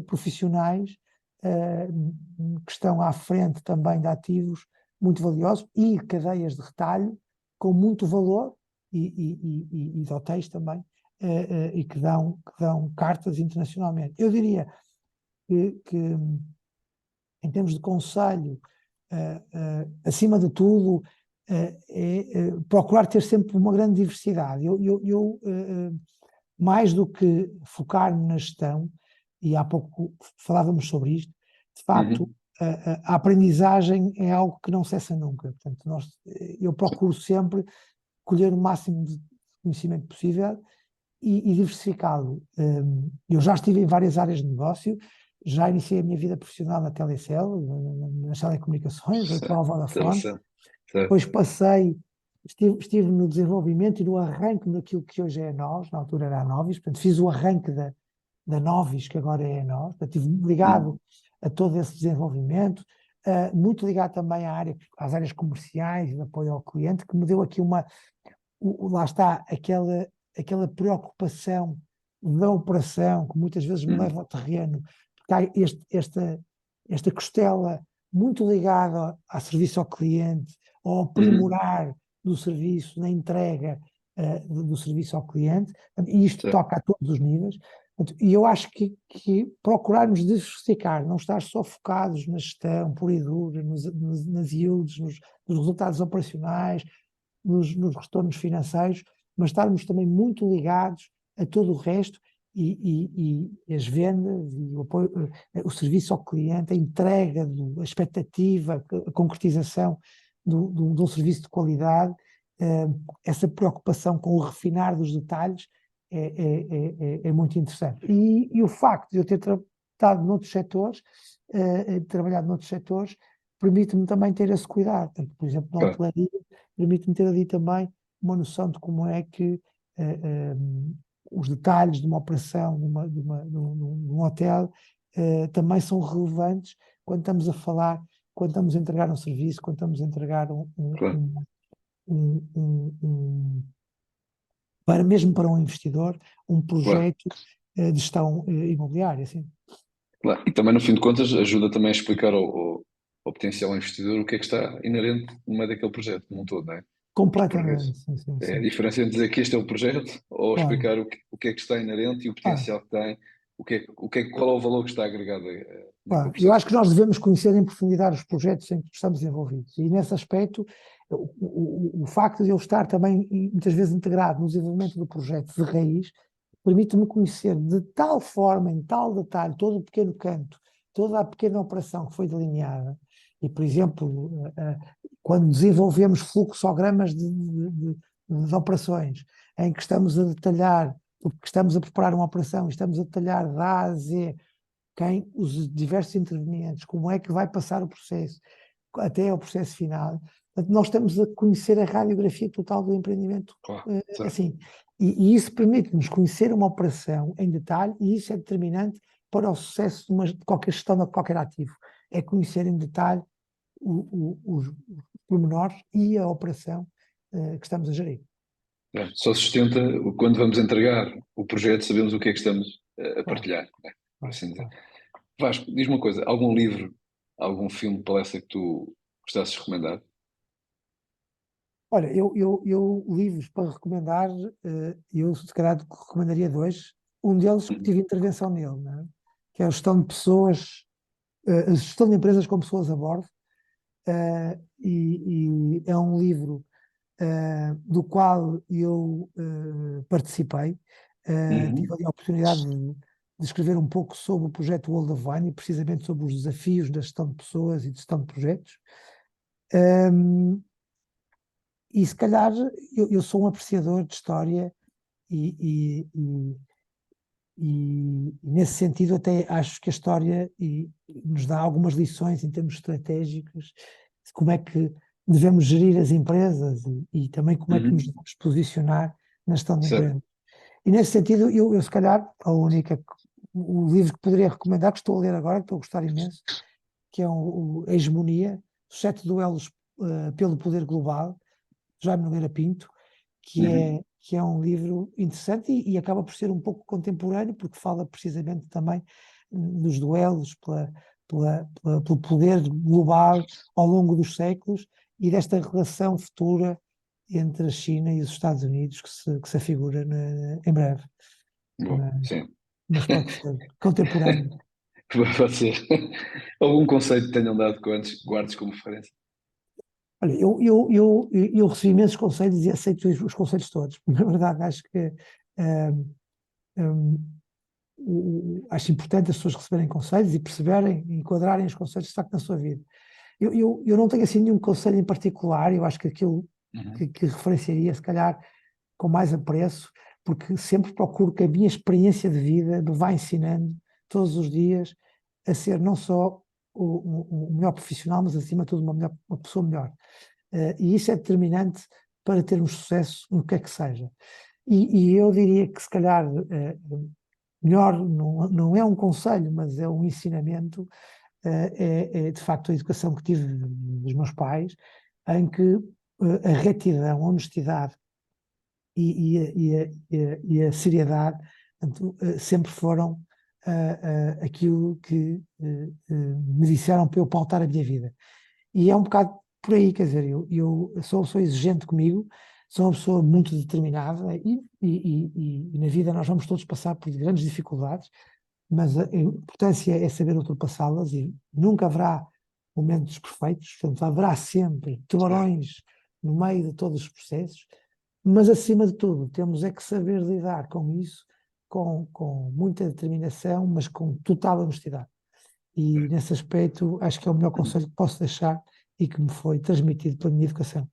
S2: profissionais que estão à frente também de ativos muito valiosos e cadeias de retalho com muito valor e de hotéis também, e que dão cartas internacionalmente. Eu diria que em termos de conselho, acima de tudo, procurar ter sempre uma grande diversidade. Mais do que focar na gestão, e há pouco falávamos sobre isto, de facto,
S1: Uhum.
S2: a aprendizagem é algo que não cessa nunca. Portanto, eu procuro sempre colher o máximo de conhecimento possível e diversificá-lo. Eu já estive em várias áreas de negócio, já iniciei a minha vida profissional na Telecel, nas telecomunicações, a Atual Vodafone,
S1: Interessante.
S2: depois estive no desenvolvimento e no arranque daquilo que hoje é a Nós, na altura era a Novis, portanto fiz o arranque da Novis, que agora é a Nós, portanto estive ligado a todo esse desenvolvimento, muito ligado também às áreas comerciais e de apoio ao cliente, que me deu aqui lá está, aquela preocupação da operação, que muitas vezes me leva ao terreno, porque há esta costela muito ligada a serviço ao cliente, ao aprimorar do serviço, na entrega do serviço ao cliente, e isto
S1: Certo.
S2: toca a todos os níveis. E eu acho que procurarmos diversificar, não estar só focados na gestão pura e dura, nas yields, nos resultados operacionais, nos retornos financeiros, mas estarmos também muito ligados a todo o resto e as vendas, e o apoio, o serviço ao cliente, a entrega, a expectativa, a concretização de um serviço de qualidade, essa preocupação com o refinar dos detalhes é muito interessante. E o facto de eu ter estado noutros setores, trabalhado noutros setores, permite-me também ter esse cuidado. Portanto, por exemplo, na
S1: Claro.
S2: hotelaria, permite-me ter ali também uma noção de como é que os detalhes de uma operação num hotel também são relevantes quando estamos a falar, quando estamos a entregar um serviço, quando estamos a entregar
S1: Claro.
S2: mesmo para um investidor, um
S1: Claro.
S2: projeto de gestão imobiliária, assim.
S1: Claro. E também, no fim de contas, ajuda também a explicar ao potencial investidor o que é que está inerente no meio daquele projeto, como um todo, não é? Porque, por vezes,
S2: Completamente, sim, sim,
S1: é a
S2: sim.
S1: diferença entre dizer que este é o projeto ou
S2: Claro,
S1: explicar o que é que está inerente e o
S2: claro.
S1: potencial que tem, qual é o valor que está agregado naquele
S2: Claro, eu
S1: processo.
S2: acho que nós devemos conhecer em profundidade os projetos em que estamos envolvidos e nesse aspecto o facto de eu estar também muitas vezes integrado no desenvolvimento do projeto de raiz permite-me conhecer de tal forma, em tal detalhe, todo o pequeno canto, toda a pequena operação que foi delineada e, por exemplo, quando desenvolvemos fluxogramas de operações em que estamos a detalhar, porque estamos a preparar uma operação e estamos a detalhar de A a Z os diversos intervenientes, como é que vai passar o processo até ao processo final. Portanto, nós estamos a conhecer a radiografia total do empreendimento,
S1: Claro, certo.
S2: assim. E isso permite-nos conhecer uma operação em detalhe e isso é determinante para o sucesso de qualquer gestão de qualquer ativo. É conhecer em detalhe os pormenores e a operação que estamos a gerir.
S1: É, só se sustenta quando vamos entregar o projeto, sabemos o que é que estamos a
S2: Claro,
S1: partilhar, né? Por
S2: claro,
S1: assim dizer.
S2: claro.
S1: Vasco, diz-me uma coisa, algum livro, algum filme, palestra que tu gostasses de recomendar?
S2: Olha, eu livros para recomendar, eu se calhar recomendaria dois. Um deles que tive intervenção nele, né? Que é a gestão de pessoas, a gestão de empresas com pessoas a bordo, e é um livro do qual eu participei. Tive
S1: Uhum.
S2: ali a oportunidade de escrever um pouco sobre o projeto World of Wine e precisamente sobre os desafios da gestão de pessoas e de gestão de projetos. E se calhar eu sou um apreciador de história e nesse sentido até acho que a história nos dá algumas lições em termos estratégicos, de como é que devemos gerir as empresas e também como é que nos
S1: Uhum.
S2: devemos posicionar na gestão de
S1: Certo.
S2: empresas. E nesse sentido eu se calhar o livro que poderia recomendar, que estou a ler agora, que estou a gostar imenso, que é a Hegemonia, os 7 duelos pelo Poder Global, Jaime Nogueira Pinto, que é um livro interessante e acaba por ser um pouco contemporâneo, porque fala precisamente também dos duelos pelo poder global ao longo dos séculos e desta relação futura entre a China e os Estados Unidos que se afigura em breve.
S1: Bom, sim.
S2: Mas pode ser contemporâneo.
S1: Pode ser. Algum conceito que tenham dado que antes guardes como referência?
S2: Olha, eu recebi imensos conselhos e aceito os conselhos todos. Na verdade, acho que acho importante as pessoas receberem conselhos e perceberem e enquadrarem os conselhos de facto na sua vida. Eu não tenho assim nenhum conselho em particular, eu acho que aquilo que referenciaria, se calhar, com mais apreço, porque sempre procuro que a minha experiência de vida me vá ensinando todos os dias a ser não só o melhor profissional, mas acima de tudo uma pessoa melhor. E isso é determinante para termos sucesso no que é que seja. E eu diria que se calhar melhor não é um conselho, mas é um ensinamento, é de facto a educação que tive dos meus pais, em que a retidão, a honestidade e a seriedade, portanto, sempre foram aquilo que me disseram para eu pautar a minha vida. E é um bocado por aí, quer dizer, eu sou uma pessoa exigente comigo, sou uma pessoa muito determinada e na vida nós vamos todos passar por grandes dificuldades, mas a importância é saber ultrapassá-las e nunca haverá momentos perfeitos, portanto, haverá sempre tubarões no meio de todos os processos, mas acima de tudo temos é que saber lidar com isso com muita determinação, mas com total honestidade. E nesse aspecto acho que é o melhor conselho que posso deixar e que me foi transmitido pela minha educação.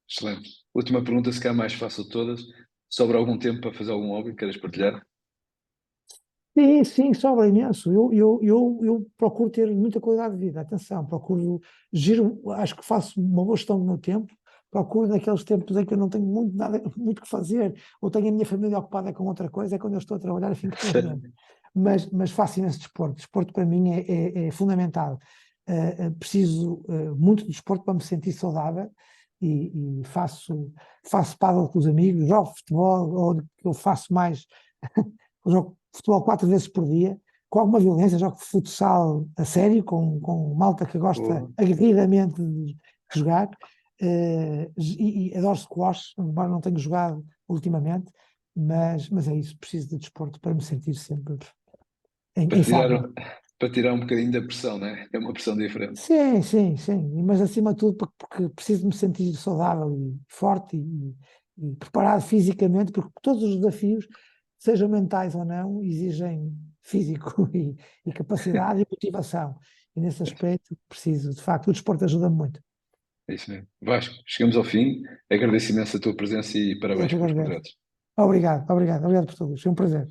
S1: Excelente. Última pergunta, se calhar mais fácil de todas. Sobra algum tempo para fazer algum hobby que queiras partilhar?
S2: Sim, sim, sobra imenso. Eu procuro ter muita qualidade de vida, atenção, procuro giro, acho que faço uma boa gestão do meu tempo, procuro naqueles tempos em que eu não tenho muito que fazer, ou tenho a minha família ocupada com outra coisa, é quando eu estou a trabalhar e fico trabalhando. Mas faço imenso desporto. Desporto para mim é fundamental. Preciso muito de desporto para me sentir saudável e faço pádel com os amigos, jogo futebol, ou eu faço mais, jogo futebol 4 vezes por dia, com alguma violência, jogo futsal a sério, com malta que gosta
S1: Boa.
S2: aguerridamente de jogar, e adoro squash, embora não tenha jogado ultimamente, mas é isso, preciso de desporto para me sentir sempre
S1: Para
S2: em
S1: tirar,
S2: forma.
S1: para tirar um bocadinho da pressão, né? É uma pressão diferente.
S2: Sim, sim, sim, mas acima de tudo porque preciso me sentir saudável e forte e preparado fisicamente, porque todos os desafios, sejam mentais ou não, exigem físico e capacidade e motivação. E nesse aspecto preciso, de facto, o desporto ajuda-me muito.
S1: É isso mesmo. Vasco, chegamos ao fim. Agradeço imenso a tua presença e
S2: Eu
S1: parabéns
S2: que
S1: pelos
S2: agradeço.
S1: projetos.
S2: Obrigado, obrigado, obrigado por tudo. Foi um prazer.